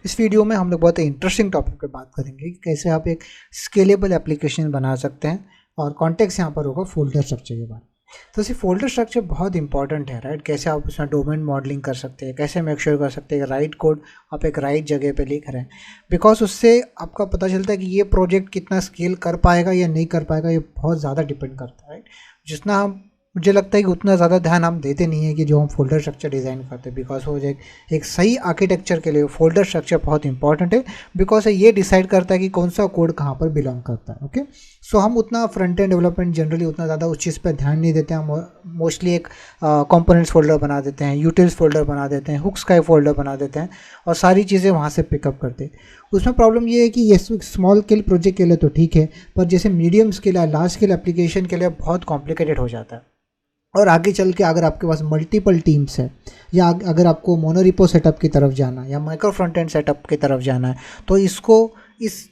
इस वीडियो में हम लोग बहुत ही इंटरेस्टिंग टॉपिक पे बात करेंगे कि कैसे आप एक स्केलेबल एप्लीकेशन बना सकते हैं, और कॉन्टेक्स्ट यहाँ पर होगा फोल्डर स्ट्रक्चर के बारे में। तो इसी फोल्डर स्ट्रक्चर बहुत इंपॉर्टेंट है, राइट। कैसे आप उसमें डोमेन मॉडलिंग कर सकते हैं, कैसे मेक श्योर कर सकते हैं राइट कोड आप एक राइट जगह पे लिख रहे हैं, बिकॉज उससे आपका पता चलता है कि ये प्रोजेक्ट कितना स्केल कर पाएगा या नहीं कर पाएगा। ये बहुत ज़्यादा डिपेंड करता है, राइट। जितना हम मुझे लगता है कि उतना ज़्यादा ध्यान हम देते नहीं है कि जो हम फोल्डर स्ट्रक्चर डिज़ाइन करते हैं, बिकॉज वो एक सही आर्किटेक्चर के लिए फोल्डर स्ट्रक्चर बहुत इंपॉर्टेंट है, बिकॉज ये डिसाइड करता है कि कौन सा कोड कहाँ पर बिलोंग करता है। ओके, सो हम उतना फ्रंट एंड डेवलपमेंट जनरली उतना ज़्यादा उस चीज़ पर ध्यान नहीं देते हैं। हम मोस्टली एक कंपोनेंट्स फोल्डर बना देते हैं, यूटिल्स फोल्डर बना देते हैं, हुक्स का एक फोल्डर बना देते हैं और सारी चीज़ें वहाँ से पिकअप करते हैं। उसमें प्रॉब्लम ये है कि ये स्मॉल स्केल प्रोजेक्ट के लिए तो ठीक है, पर जैसे मीडियम स्केल या लार्ज स्केल एप्लीकेशन के लिए बहुत कॉम्प्लिकेटेड हो जाता है। और आगे चल के अगर आपके पास मल्टीपल टीम्स है, या अगर आपको मोनोरिपो सेटअप की तरफ जाना है या माइक्रो फ्रंट एंड सेटअप की तरफ जाना है, तो इस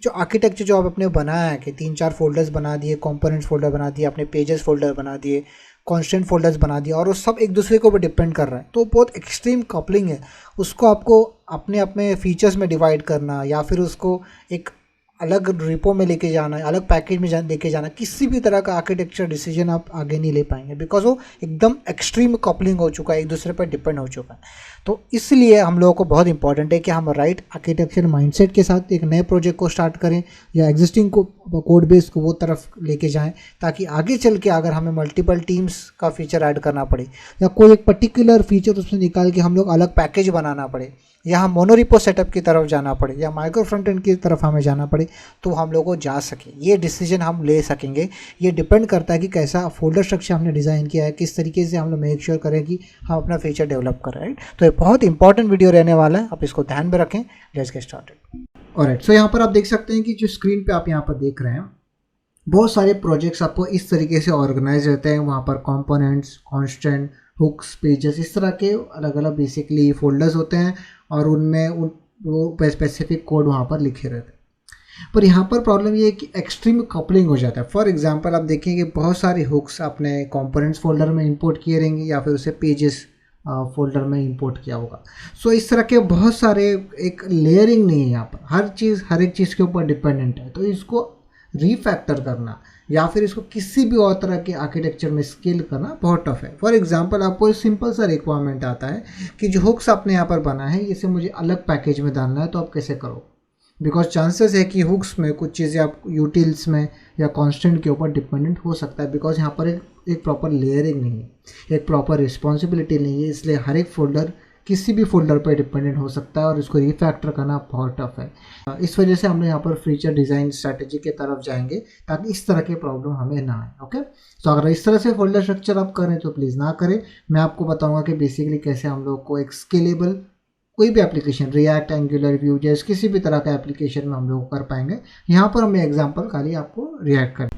जो आर्किटेक्चर जो आप अपने बनाया है कि 3-4 फोल्डर्स बना दिए, कंपोनेंट्स फोल्डर बना दिए, अपने पेजेस फोल्डर बना दिए, कॉन्स्टेंट फोल्डर्स बना दिए, और वो सब एक दूसरे के ऊपर डिपेंड कर रहा है, तो बहुत एक्सट्रीम कपलिंग है। उसको आपको अपने अपने फीचर्स में डिवाइड करना, या फिर उसको एक अलग रिपो में लेके जाना है, अलग पैकेज में लेके जाना, किसी भी तरह का आर्किटेक्चर डिसीजन आप आगे नहीं ले पाएंगे, बिकॉज वो एकदम एक्सट्रीम कपलिंग हो चुका है, एक दूसरे पर डिपेंड हो चुका है। तो इसलिए हम लोगों को बहुत इंपॉर्टेंट है कि हम राइट आर्किटेक्चर माइंडसेट के साथ एक नए प्रोजेक्ट को स्टार्ट करें, या एग्जिस्टिंग कोड बेस को वो तरफ लेके जाएं, ताकि आगे चल के अगर हमें मल्टीपल टीम्स का फीचर ऐड करना पड़े, या कोई एक पर्टिकुलर फीचर उसमें निकाल के हम लोग अलग पैकेज बनाना पड़े, या हम मोनोरिपो सेटअप की तरफ जाना पड़े, या माइक्रो फ्रंट एंड की तरफ हमें जाना पड़े, तो हम लोग को जा सके, ये डिसीजन हम ले सकेंगे। ये डिपेंड करता है कि कैसा फोल्डर स्ट्रक्चर हमने डिज़ाइन किया है, किस तरीके से हम लोग मेक श्योर करें कि हम अपना फीचर डेवलप कर रहे हैं। तो ये बहुत इंपॉर्टेंट वीडियो रहने वाला है, आप इसको ध्यान में रखें। Let's get started. ऑलराइट, सो यहाँ पर आप देख सकते हैं कि जो स्क्रीन पे आप यहाँ पर देख रहे हैं, बहुत सारे प्रोजेक्ट्स आपको इस तरीके से ऑर्गेनाइज रहते हैं। वहाँ पर कंपोनेंट्स, कांस्टेंट, हुक्स, पेजेस, इस तरह के अलग अलग बेसिकली फोल्डर्स होते हैं, और उनमें वो स्पेसिफिक कोड वहाँ पर लिखे रहते हैं। पर यहाँ पर प्रॉब्लम ये है कि एक्सट्रीम कपलिंग हो जाता है। फॉर एग्जांपल आप देखेंगे बहुत सारे हुक्स अपने कंपोनेंट्स फोल्डर में इंपोर्ट किए रहेंगे, या फिर उसे पेजेस फोल्डर में इंपोर्ट किया होगा। सो इस तरह के बहुत सारे, एक लेयरिंग नहीं है यहाँ पर, हर एक चीज़ के ऊपर डिपेंडेंट है। तो इसको रीफैक्टर करना या फिर इसको किसी भी और तरह के आर्किटेक्चर में स्केल करना बहुत टफ है। फॉर एग्जांपल आपको एक सिंपल सा रिक्वायरमेंट आता है कि जो हुक्स आपने यहाँ पर बना है, इसे मुझे अलग पैकेज में डालना है, तो आप कैसे करो? बिकॉज चांसेस है कि हुक्स में कुछ चीज़ें आप यूटिल्स में या कांस्टेंट के ऊपर डिपेंडेंट हो सकता है, बिकॉज यहाँ पर एक प्रॉपर लेयरिंग नहीं है, एक प्रॉपर रिस्पॉन्सिबिलिटी नहीं है। इसलिए हर एक फोल्डर किसी भी फोल्डर पर डिपेंडेंट हो सकता है, और इसको रीफैक्टर करना बहुत टफ है। इस वजह से हम लोग यहाँ पर फीचर डिज़ाइन स्ट्रैटेजी की तरफ जाएंगे, ताकि इस तरह के प्रॉब्लम हमें ना आए। ओके, तो अगर इस तरह से फोल्डर स्ट्रक्चर आप करें तो प्लीज़ ना करें। मैं आपको बताऊंगा कि बेसिकली कैसे हम लोग को एक स्केलेबल कोई भी एप्लीकेशन, रिएक्ट, एंगुलर, व्यू, जैसे किसी भी तरह का एप्लीकेशन में हम लोग कर पाएंगे। यहाँ पर हम एग्जाम्पल खाली आपको रिएक्ट करें।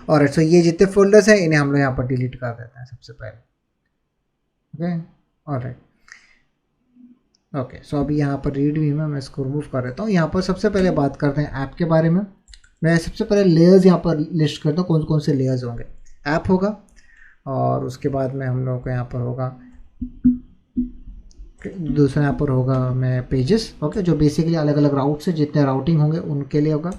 और सो ये जितने फोल्डर्स हैं इन्हें हम लोग यहाँ पर डिलीट कर देते हैं सबसे पहले। Okay, alright, okay. सो अभी यहाँ पर रीड भी में मैं इसको रिमूव कर देता हूँ। यहाँ पर सबसे पहले बात करते हैं ऐप के बारे में। मैं सबसे पहले लेयर्स यहाँ पर लिस्ट करता हूँ, कौन कौन से लेयर्स होंगे। ऐप होगा, और उसके बाद में हम लोगों को यहाँ पर होगा, दूसरा यहाँ पर होगा मैं पेजेस। ओके, जो बेसिकली अलग अलग राउट से जितने राउटिंग होंगे उनके लिए होगा।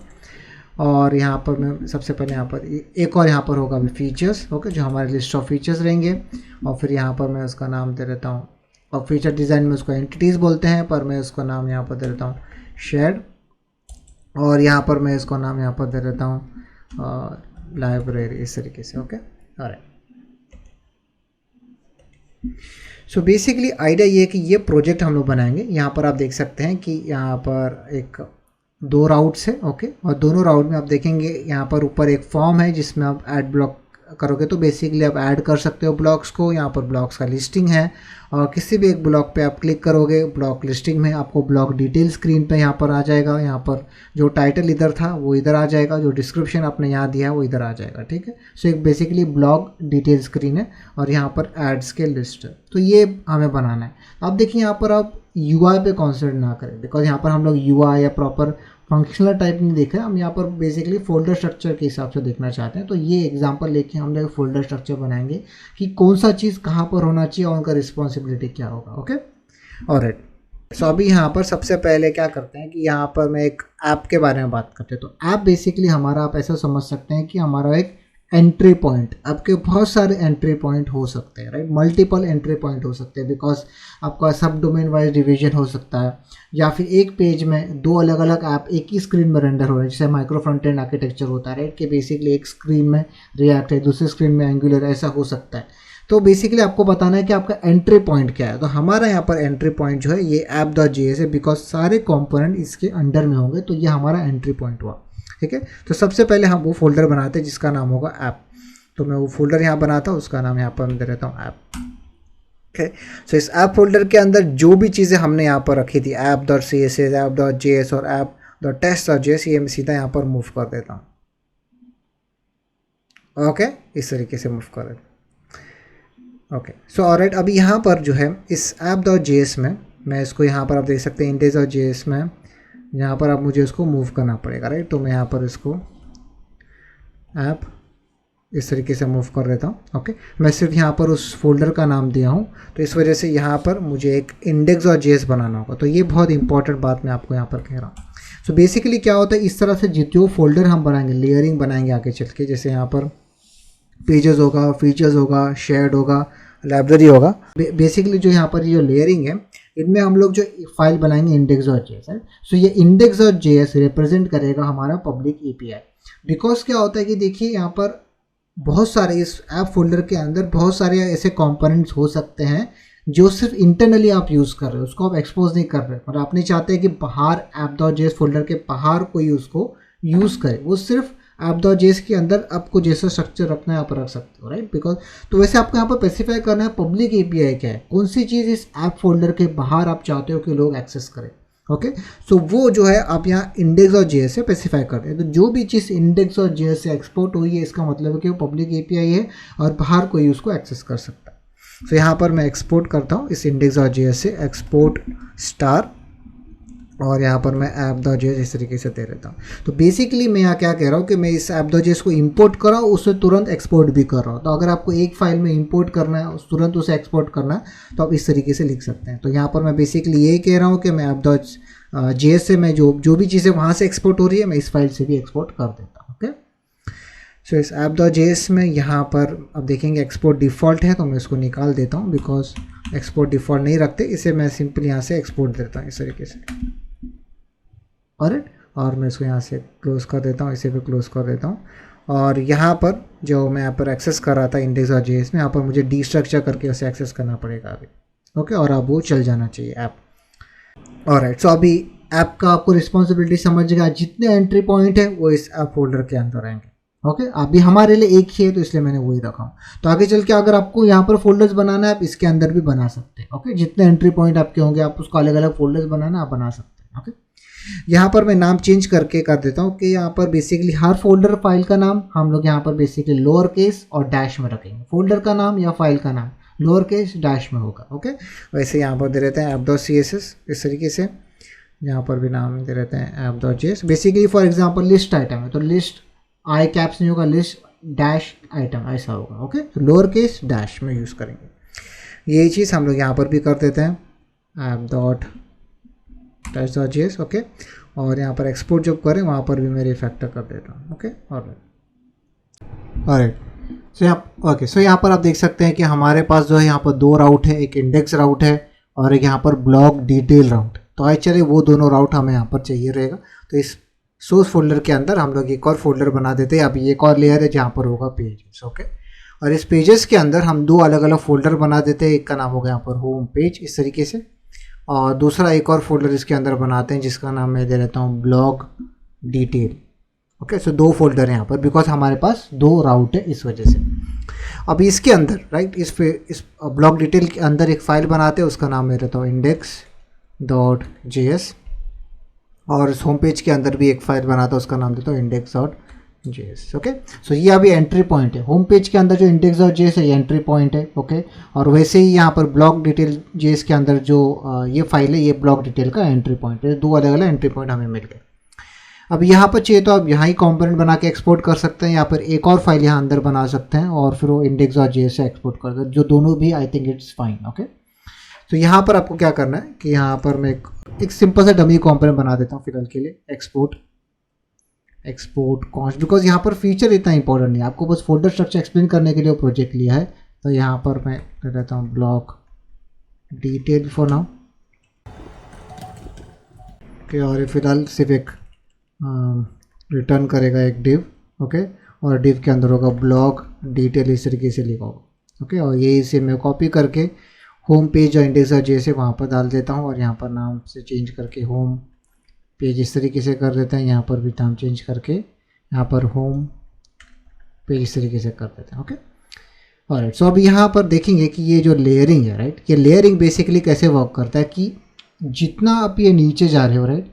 और यहाँ पर मैं सबसे पहले यहाँ पर एक और यहाँ पर होगा अभी फीचर्स। ओके, जो हमारे लिस्ट ऑफ फीचर्स रहेंगे। और फिर यहाँ पर मैं उसका नाम दे देता हूँ, और फीचर डिज़ाइन में उसको एंटिटीज़ बोलते हैं, पर मैं उसका नाम यहाँ पर दे देता हूँ शेड। और यहाँ पर मैं इसको नाम यहाँ पर दे देता हूँ लाइब्रेरी, इस तरीके से। Okay, alright. So basically idea ये है कि ये प्रोजेक्ट हम लोग बनाएंगे। यहाँ पर आप देख सकते हैं कि यहाँ पर एक 2 राउट्स है। ओके, और दोनों राउट में आप देखेंगे यहाँ पर ऊपर एक फॉर्म है जिसमें आप ऐड ब्लॉक करोगे, तो बेसिकली आप ऐड कर सकते हो ब्लॉक्स को। यहाँ पर ब्लॉक्स का लिस्टिंग है, और किसी भी एक ब्लॉक पे आप क्लिक करोगे ब्लॉक लिस्टिंग में, आपको ब्लॉक डिटेल स्क्रीन पे यहाँ पर आ जाएगा। यहाँ पर जो टाइटल इधर था वो इधर आ जाएगा, जो डिस्क्रिप्शन आपने यहाँ दिया है वो इधर आ जाएगा। ठीक है, सो एक बेसिकली ब्लॉक डिटेल स्क्रीन है, और यहाँ पर एड्स के लिस्ट है। तो ये हमें बनाना है। अब देखिए यहाँ पर आप UI पे कॉन्सेंट्रेट ना करें, बिकॉज यहाँ पर हम लोग UI या प्रॉपर फंक्शनल टाइप नहीं देख रहे हैं। हम यहाँ पर बेसिकली फोल्डर स्ट्रक्चर के हिसाब से देखना चाहते हैं। तो ये एग्जांपल लेके हम लोग फोल्डर स्ट्रक्चर बनाएंगे कि कौन सा चीज़ कहाँ पर होना चाहिए और उनका रिस्पॉन्सिबिलिटी क्या होगा। Okay, alright. सो अभी यहाँ पर सबसे पहले क्या करते हैं कि यहाँ पर मैं एक ऐप के बारे में बात करते हैं। तो ऐप बेसिकली हमारा, आप ऐसा समझ सकते हैं कि हमारा एक एंट्री पॉइंट, आपके बहुत सारे एंट्री पॉइंट हो सकते हैं, राइट, मल्टीपल एंट्री पॉइंट हो सकते हैं, बिकॉज आपका सब डोमेन वाइज डिवीजन हो सकता है, या फिर एक पेज में दो अलग अलग ऐप एक ही स्क्रीन में रेंडर हो रहे हैं, जैसे माइक्रो फ्रंट एंड आर्किटेक्चर होता है, राइट, कि बेसिकली एक स्क्रीन में रिएक्ट है, दूसरी स्क्रीन में एंगुलर, ऐसा हो सकता है। तो बेसिकली आपको बताना है कि आपका एंट्री पॉइंट क्या है। तो हमारा यहाँ पर एंट्री पॉइंट जो है ये app.js है, बिकॉज सारे कंपोनेंट इसके अंडर में होंगे, तो ये हमारा एंट्री पॉइंट हुआ। ठीक है, तो सबसे पहले हम वो फोल्डर बनाते हैं जिसका नाम होगा ऐप। तो मैं वो फोल्डर यहाँ बनाता हूँ, उसका नाम यहाँ पर मैं दे देता हूँ ऐप। ओके, सो इस ऐप फोल्डर के अंदर जो भी चीज़ें हमने यहाँ पर रखी थी, app.css, app.js और app.test.js, ये मैं सीधा यहाँ पर मूव कर देता हूँ। ओके, इस तरीके से मूव कर देता हूँ। ओके, सो ऑलराइट, अभी यहाँ पर जो है इस app.js में मैं इसको यहाँ पर आप देख सकते हैं index.js में, यहाँ पर आप मुझे इसको मूव करना पड़ेगा, राइट। तो मैं यहाँ पर इसको ऐप इस तरीके से मूव कर देता हूँ। ओके, मैं सिर्फ यहाँ पर उस फोल्डर का नाम दिया हूँ, तो इस वजह से यहाँ पर मुझे एक index.js बनाना होगा। तो ये बहुत इंपॉर्टेंट बात मैं आपको यहाँ पर कह रहा हूँ। सो बेसिकली क्या होता है, इस तरह से जो फोल्डर हम बनाएंगे, लेयरिंग बनाएंगे आगे चल के, जैसे यहाँ पर पेजेस होगा, फीचर्स होगा, शेयर्ड होगा, लाइब्रेरी होगा, बेसिकली जो यहाँ पर जो लेयरिंग है, इनमें हम लोग जो फाइल बनाएंगे index.js है। सो ये index.js रिप्रेजेंट करेगा हमारा पब्लिक एपीआई। बिकॉज क्या होता है कि देखिए यहाँ पर बहुत सारे इस ऐप फोल्डर के अंदर बहुत सारे ऐसे कंपोनेंट्स हो सकते हैं जो सिर्फ इंटरनली आप यूज़ कर रहे हो, उसको आप एक्सपोज नहीं कर रहे, और आप नहीं चाहते कि बाहर app.js फोल्डर के बाहर कोई उसको यूज़ करे, वो सिर्फ app.js के अंदर आपको जैसा स्ट्रक्चर रखना है आप रख सकते हो, राइट। बिकॉज तो वैसे आपको यहाँ पर स्पेसिफाई करना है पब्लिक एपीआई क्या है, कौन सी चीज़ इस ऐप फोल्डर के बाहर आप चाहते हो कि लोग एक्सेस करें। ओके, सो वो जो है आप यहाँ index.js से स्पेसिफाई करते हैं। तो जो भी चीज़ index.js से एक्सपोर्ट हुई है, इसका मतलब है कि वो पब्लिक एपीआई है और बाहर कोई उसको एक्सेस कर सकता है। सो यहाँ पर मैं एक्सपोर्ट करता हूँ इस index.js से, एक्सपोर्ट स्टार, और यहाँ पर मैं app.js इस तरीके से दे देता हूँ। तो बेसिकली मैं यहाँ क्या कह रहा हूँ कि मैं इस app.js को इंपोर्ट कर रहा हूँ, उससे तुरंत एक्सपोर्ट भी कर रहा हूँ। तो अगर आपको एक फाइल में इंपोर्ट करना है, तुरंत उसे एक्सपोर्ट करना है, तो आप इस तरीके से लिख सकते हैं। तो यहाँ पर मैं बेसिकली यही कह रहा हूँ कि मैं app.js से मैं जो भी चीज़ें वहाँ से एक्सपोर्ट हो रही है, मैं इस फाइल से भी एक्सपोर्ट कर देता हूँ। ओके, सो इस app.js में यहाँ पर अब देखेंगे एक्सपोर्ट डिफ़ॉल्ट है, तो मैं इसको निकाल देता हूँ, बिकॉज एक्सपोर्ट डिफ़ॉल्ट नहीं रखते, इसे मैं सिंपली यहाँ से एक्सपोर्ट देता हूँ इस तरीके से। और मैं इसको यहाँ से क्लोज़ कर देता हूँ, इसे भी क्लोज़ कर देता हूँ। और यहाँ पर जो मैं यहाँ पर एक्सेस कर रहा था index.js में, यहाँ पर मुझे डीस्ट्रक्चर करके उसे एक्सेस करना पड़ेगा अभी। ओके, और अब वो चल जाना चाहिए ऐप। ऑलराइट, सो अभी ऐप का आपको रिस्पॉन्सिबिलिटी समझ गया, जितने एंट्री पॉइंट है वो इस ऐप फोल्डर के अंदर आएंगे। ओके, अभी हमारे लिए एक ही है तो इसलिए मैंने वही रखा हूँ। तो आगे चल के अगर आपको यहाँ पर फोल्डर्स बनाना है, आप इसके अंदर भी बना सकते हैं। ओके, जितने एंट्री पॉइंट आपके होंगे, आप उसको अलग अलग फोल्डर्स बनाना आप बना सकते हैं। ओके, यहाँ पर मैं नाम चेंज करके कर देता हूँ कि यहाँ पर बेसिकली हर फोल्डर फाइल का नाम हम लोग यहाँ पर बेसिकली लोअर केस और डैश में रखेंगे। फोल्डर का नाम या फाइल का नाम लोअर केस डैश में होगा। ओके, वैसे यहाँ पर दे देते हैं app.css इस तरीके से, यहाँ पर भी नाम दे देते हैं app.js। Basically for example list item है तो लिस्ट आई कैप्स नहीं होगा, लिस्ट डैश आइटम ऐसा होगा। ओके, तो लोअर केस डैश में यूज़ करेंगे। यही चीज़ हम लोग यहाँ पर भी कर देते हैं app.test.js। ओके, और यहाँ पर एक्सपोर्ट जब करें वहाँ पर भी मैं रिफैक्टर कर देता हूँ। ओके, ऑलराइट, सो यहाँ पर आप देख सकते हैं कि हमारे पास जो है यहाँ पर दो राउट है, एक इंडेक्स राउट है और एक यहाँ पर ब्लॉक डिटेल राउट। तो एक्चुअली वो दोनों राउट हमें यहाँ पर चाहिए रहेगा। तो इस सोर्स फोल्डर के अंदर हम लोग एक और फोल्डर बना देते हैं। अभी एक और लेयर है जहाँ पर होगा पेजेस। ओके, और इस पेजेस के अंदर हम दो अलग अलग फोल्डर बना देते हैं। एक का नाम होगा यहाँ पर होम पेज इस तरीके से, और दूसरा एक और फोल्डर इसके अंदर बनाते हैं जिसका नाम मैं दे देता हूँ ब्लॉग डिटेल। ओके, सो दो फोल्डर हैं यहाँ पर, बिकॉज हमारे पास दो राउट है इस वजह से। अभी इसके अंदर राइट इस ब्लॉग डिटेल के अंदर एक फ़ाइल बनाते हैं, उसका नाम मैं देता हूँ index.js, और इस होम पेज के अंदर भी एक फ़ाइल बनाता है, उसका नाम देता हूँ index.js। ओके, सो ये अभी एंट्री पॉइंट है। होम पेज के अंदर जो index.js है ये एंट्री पॉइंट है। ओके, और वैसे ही यहाँ पर ब्लॉग डिटेल जेएस के अंदर जो ये फाइल है ये ब्लॉग डिटेल का एंट्री पॉइंट है। दो अलग अलग एंट्री पॉइंट हमें मिल गए। अब यहाँ पर चाहिए तो आप यहाँ ही कंपोनेंट बना के एक्सपोर्ट कर सकते हैं, यहाँ पर एक और फाइल यहाँ अंदर बना सकते हैं और फिर वो index.js से एक्सपोर्ट कर सकते हैं, जो दोनों भी I think it's fine. Okay, तो यहाँ पर आपको क्या करना है कि यहाँ पर मैं एक सिंपल सा डमी कंपोनेंट बना देता हूँ फिलहाल के लिए, एक्सपोर्ट कॉस्ट, बिकॉज यहाँ पर फीचर इतना इंपॉर्टेंट नहीं है, आपको बस फोल्डर स्ट्रक्चर एक्सप्लेन करने के लिए वो प्रोजेक्ट लिया है। तो यहाँ पर मैं ले लेता हूँ block detail for now, okay. और फिलहाल सिर्फ एक रिटर्न करेगा एक डिव, ओके। और डिव के अंदर होगा ब्लॉक डिटेल, इस तरीके से लिखा होगा, ओके। और ये इसे मैं कॉपी करके होम पेज और इंडेक्सर जैसे वहाँ पर डाल देता हूँ, और यहाँ पर नाम से चेंज करके होम पेज इस तरीके से कर देते हैं। यहाँ पर भी नाम चेंज करके यहाँ पर होम पेज इस तरीके से कर देते हैं, ओके। ऑलराइट, सो अब यहाँ पर देखेंगे कि ये जो लेयरिंग है, राइट, ये लेयरिंग बेसिकली कैसे वर्क करता है कि जितना आप ये नीचे जा रहे हो, राइट,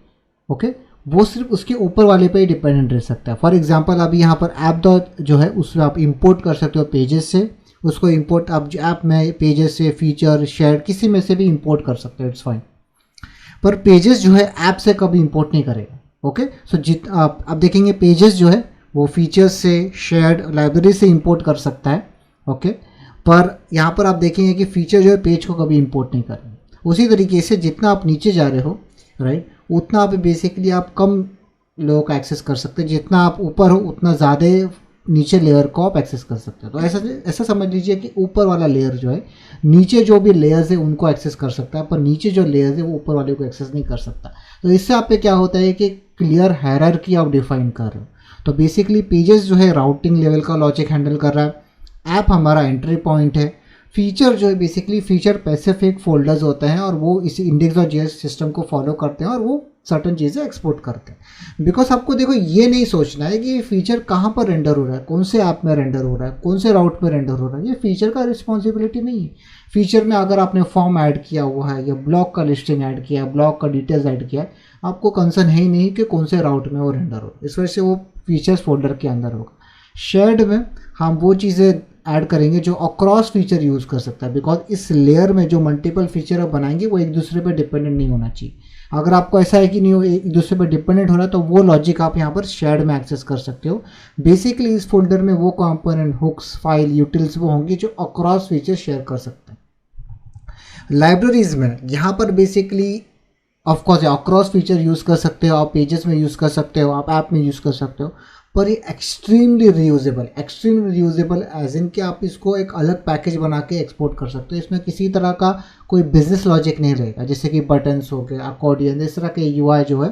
ओके, वो सिर्फ उसके ऊपर वाले पे ही डिपेंडेंट रह सकता है। फॉर एग्जांपल अभी यहाँ पर ऐप डॉट जो है उसमें आप इंपोर्ट कर सकते हो पेजेस से, उसको इंपोर्ट आप ऐप में पेजेस से, फीचर, शेयर किसी में से भी इंपोर्ट कर सकते हो, इट्स फाइन। पर पेजेस जो है ऐप से कभी इंपोर्ट नहीं करेगा, ओके। सो आप देखेंगे पेजेस जो है वो फीचर्स से, शेयर्ड, लाइब्रेरी से इंपोर्ट कर सकता है, ओके। पर यहाँ पर आप देखेंगे कि फीचर जो है पेज को कभी इंपोर्ट नहीं करेंगे। उसी तरीके से जितना आप नीचे जा रहे हो, राइट, उतना आप बेसिकली आप कम लोगों का एक्सेस कर सकते हैं, जितना आप ऊपर हो उतना ज़्यादा नीचे लेयर को आप एक्सेस कर सकते हो। तो ऐसा समझ लीजिए कि ऊपर वाला लेयर जो है नीचे जो भी लेयर्स है उनको एक्सेस कर सकता है, पर नीचे जो लेयर्स है वो ऊपर वाले को एक्सेस नहीं कर सकता। तो इससे आप पे क्या होता है कि क्लियर हायरार्की आप डिफाइन कर रहे हो। तो बेसिकली पेजेस जो है राउटिंग लेवल का लॉजिक हैंडल कर रहा है, ऐप हमारा एंट्री पॉइंट है, फीचर जो है बेसिकली फीचर स्पेसिफिक फोल्डर्स होते हैं और वो इसी इंडेक्स और जेएस सिस्टम को फॉलो करते हैं और वो सर्टन चीज़ें एक्सपोर्ट करते हैं। बिकॉज आपको देखो ये नहीं सोचना है कि ये फीचर कहाँ पर रेंडर हो रहा है, कौन से ऐप में रेंडर हो रहा है, कौन से राउट में रेंडर हो रहा है, ये फीचर का रिस्पॉन्सिबिलिटी नहीं है। फीचर में अगर आपने फॉर्म ऐड किया हुआ है या ब्लॉक का लिस्टिंग ऐड किया है, ब्लॉक का डिटेल्स ऐड किया है, आपको कंसर्न है ही नहीं कि कौन से राउट में वो रेंडर हो, इस वजह से वो फीचर्स फोल्डर के अंदर होगा। शेयर्ड में हम वो चीज़ें ऐड करेंगे जो अक्रॉस फीचर यूज़ कर सकता है, बिकॉज इस लेयर में जो मल्टीपल फीचर आप बनाएंगे वो एक दूसरे पे डिपेंडेंट नहीं होना चाहिए। अगर आपको ऐसा है कि नहीं वो एक दूसरे पे डिपेंडेंट हो रहा है तो वो लॉजिक आप यहाँ पर शेयर्ड में एक्सेस कर सकते हो। बेसिकली इस फोल्डर में वो कंपोनेंट, हुक्स, फाइल, यूटिल्स वो होंगे जो अक्रॉस फीचर शेयर कर सकते हैं। लाइब्रेरीज में यहाँ पर basically of course across feature use कर सकते हो, आप पेजेस में यूज़ कर सकते हो, आप ऐप में यूज़ कर सकते हो, पर ये एक्सट्रीमली रीयूजेबल एज इन कि आप इसको एक अलग पैकेज बना के एक्सपोर्ट कर सकते हो। इसमें किसी तरह का कोई बिजनेस लॉजिक नहीं रहेगा, जैसे कि बटन्स हो गए, अकॉर्डियन, इस तरह के यूआई जो है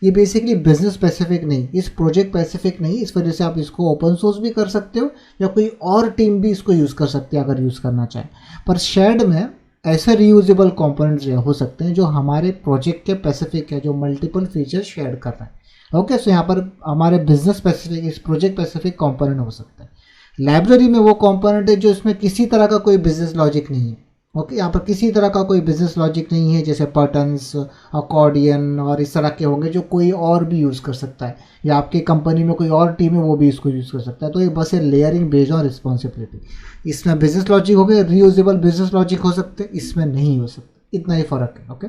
ये बेसिकली बिजनेस स्पेसिफिक नहीं, इस प्रोजेक्ट स्पेसिफिक नहीं। इस वजह से आप इसको ओपन सोर्स भी कर सकते हो या कोई और टीम भी इसको यूज़ कर सकती है अगर यूज़ करना चाहे। पर शेयर्ड में ऐसे रीयूजेबल कंपोनेंट्स हो सकते हैं जो हमारे प्रोजेक्ट के स्पेसिफिक है, जो मल्टीपल फीचर शेयर कर रहे हैं, ओके। सो यहाँ पर हमारे बिजनेस स्पेसिफिक, इस प्रोजेक्ट स्पेसिफिक कंपोनेंट हो सकता है। लाइब्रेरी में वो कंपोनेंट है जो इसमें किसी तरह का कोई बिजनेस लॉजिक नहीं है, ओके। यहाँ पर किसी तरह का कोई बिजनेस लॉजिक नहीं है, जैसे बटन्स, अकॉर्डियन और इस तरह के होंगे जो कोई और भी यूज़ कर सकता है, या आपकी कंपनी में कोई और टीम है वो भी इसको यूज़ कर सकता है। तो ये बस है लेयरिंग बेस्ड ऑन रिस्पॉन्सिबिलिटी। इसमें बिजनेस लॉजिक हो गए, रीयूजेबल बिजनेस लॉजिक हो सकते हैं, इसमें नहीं हो सकते, इतना ही फ़र्क है, ओके।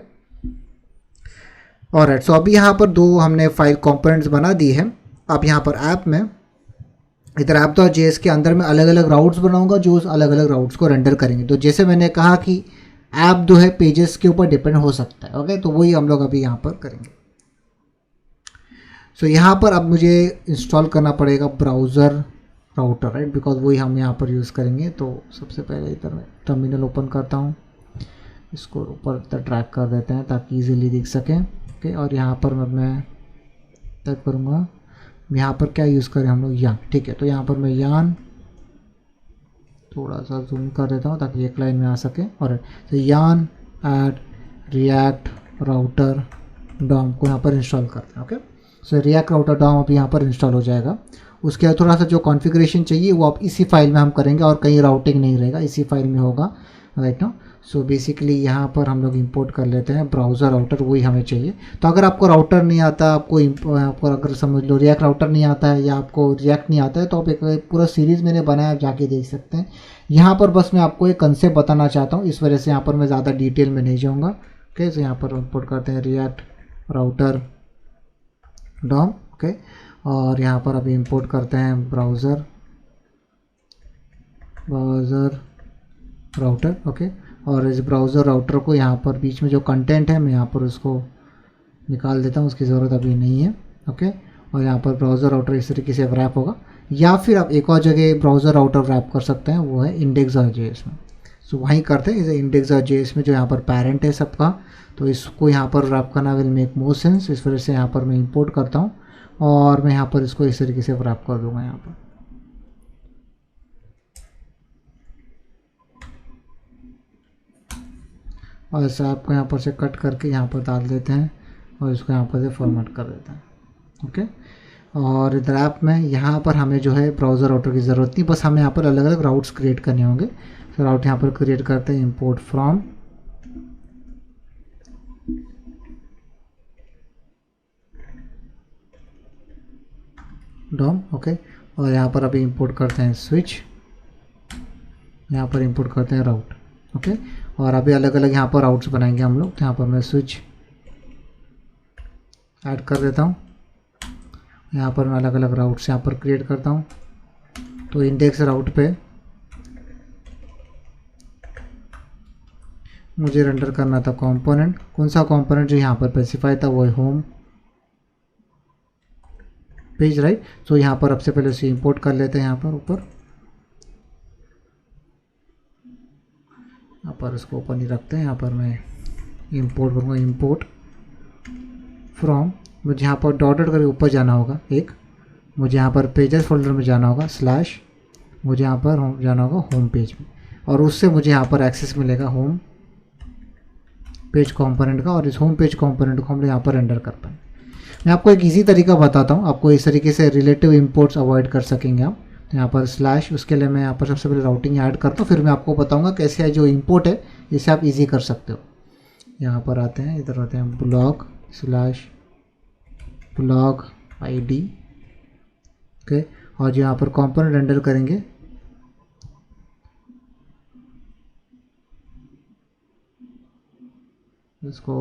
ऑलराइट, सो अभी यहाँ पर दो हमने फाइल कंपोनेंट्स बना दी है। अब यहाँ पर ऐप में इधर ऐप डॉट जेएस के अंदर मैं अलग अलग राउट्स बनाऊंगा जो उस अलग अलग राउट्स को रेंडर करेंगे। तो जैसे मैंने कहा कि ऐप जो है पेजेस के ऊपर डिपेंड हो सकता है, ओके। तो वही हम लोग अभी यहाँ पर करेंगे। सो यहाँ पर अब मुझे इंस्टॉल करना पड़ेगा ब्राउज़र राउटर, राइट, बिकॉज वही हम यहाँ पर यूज़ करेंगे। तो सबसे पहले इधर मैं टर्मिनल ओपन करता हूँ, इसको ऊपर तक ड्रैग कर देते हैं ताकि इजीली दिख सकें, ओके। और यहाँ पर मैं टाइप करूँगा, यहाँ पर क्या यूज़ करें हम लोग, यान, ठीक है। तो यहाँ पर मैं यान थोड़ा सा जूम कर देता हूँ ताकि एक लाइन में आ सके। और तो यान ऐड रिएक्ट राउटर डॉम को यहाँ पर इंस्टॉल करते हैं, ओके। सो रिएक्ट राउटर डॉम अब यहाँ पर इंस्टॉल हो जाएगा। उसके बाद थोड़ा सा जो कॉन्फ़िगरेशन चाहिए वो आप इसी फाइल में हम करेंगे और कहीं राउटिंग नहीं रहेगा, इसी फाइल में होगा, राइट ना। सो बेसिकली यहाँ पर हम लोग इंपोर्ट कर लेते हैं ब्राउज़र राउटर, वही हमें चाहिए। तो अगर आपको राउटर नहीं आता, आपको अगर समझ लो रिएक्ट राउटर नहीं आता है या आपको रिएक्ट नहीं आता है, तो आप एक पूरा सीरीज़ मैंने बनाया, आप जाके देख सकते हैं। यहाँ पर बस मैं आपको एक कंसेप्ट बताना चाहता हूँ, इस वजह से यहाँ पर मैं ज़्यादा डिटेल में नहीं जाऊँगा, ओके। सो यहाँ पर इंपोर्ट करते हैं रिएक्ट राउटर डॉम, ओके। और यहाँ पर अभी इंपोर्ट करते हैं ब्राउज़र राउटर, ओके। और इस ब्राउज़र राउटर को यहाँ पर बीच में जो कंटेंट है मैं यहाँ पर उसको निकाल देता हूँ, उसकी ज़रूरत अभी नहीं है। ओके, और यहाँ पर ब्राउज़र राउटर इस तरीके से रैप होगा, या फिर आप एक और जगह ब्राउज़र राउटर रैप कर सकते हैं, वो है index.js में। सो वहीं करते हैं इसे index.js में, जो यहाँ पर पैरेंट है सबका, तो इसको यहाँ पर रैप करना विल मेक मोर सेंस। इस वजह से यहाँ पर मैं इंपोर्ट करता हूँ और मैं यहाँ पर इसको इस तरीके से रैप कर दूँगा यहाँ पर। और इसे आपको यहाँ पर से कट करके यहाँ पर डाल देते हैं और इसको यहाँ पर से फॉर्मेट कर देते हैं। ओके, और इधर ऐप में यहाँ पर हमें जो है ब्राउज़र राउटर की ज़रूरत नहीं, बस हमें यहाँ पर अलग अलग राउट्स क्रिएट करने होंगे। तो राउट यहाँ पर क्रिएट करते हैं, इंपोर्ट फ्रॉम डॉम। ओके, और यहाँ पर अभी इंपोर्ट करते हैं स्विच, यहाँ पर इंपोर्ट करते हैं राउट। ओके, और अभी अलग अलग यहाँ पर राउट्स बनाएंगे हम लोग। तो यहाँ पर मैं स्विच ऐड कर देता हूँ, यहाँ पर मैं अलग अलग राउट्स यहाँ पर क्रिएट करता हूँ। तो इंडेक्स राउट पे मुझे रेंडर करना था कंपोनेंट, कौन सा कंपोनेंट जो यहाँ पर स्पेसिफाई था वो है होम पेज, राइट। तो यहाँ पर सबसे पहले उसे इंपोर्ट कर लेते हैं यहाँ पर ऊपर, यहाँ पर इसको ओपन ही रखते हैं। यहाँ पर मैं इंपोर्ट करूँगा, इंपोर्ट फ्रॉम, मुझे यहाँ पर डॉट करके ऊपर जाना होगा एक, मुझे यहाँ पर पेजेस फोल्डर में जाना होगा स्लैश, मुझे यहाँ पर जाना होगा होम पेज में, और उससे मुझे यहाँ पर एक्सेस मिलेगा होम पेज कंपोनेंट का, और इस होम पेज कंपोनेंट को हम लोग यहाँ पर रेंडर कर पाएंगे। मैं आपको एक इजी तरीका बताता हूँ, आपको इस तरीके से रिलेटिव इंपोर्ट्स अवॉइड कर सकेंगे आप। तो यहाँ पर स्लैश, उसके लिए मैं यहाँ पर सबसे पहले राउटिंग ऐड करता हूँ, फिर मैं आपको बताऊँगा कैसे है जो इंपोर्ट है इसे आप इजी कर सकते हो। यहाँ पर आते हैं, इधर आते हैं blog slash blog ID। Okay, और जो यहाँ पर कंपोनेंट रेंडर करेंगे इसको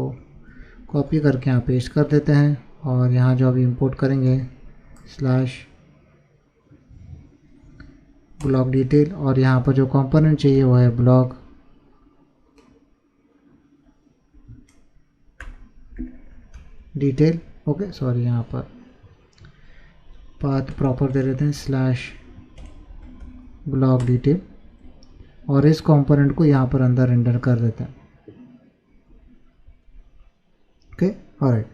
कॉपी करके यहाँ पेस्ट कर देते हैं, और यहाँ जो अभी इंपोर्ट करेंगे स्लैश ब्लॉग डिटेल, और यहाँ पर जो कंपोनेंट चाहिए वो है ब्लॉग डिटेल। ओके, सॉरी, यहाँ पर पाथ प्रॉपर दे देते हैं स्लैश ब्लॉग डिटेल, और इस कंपोनेंट को यहाँ पर अंदर रेंडर कर देते हैं। Okay, alright.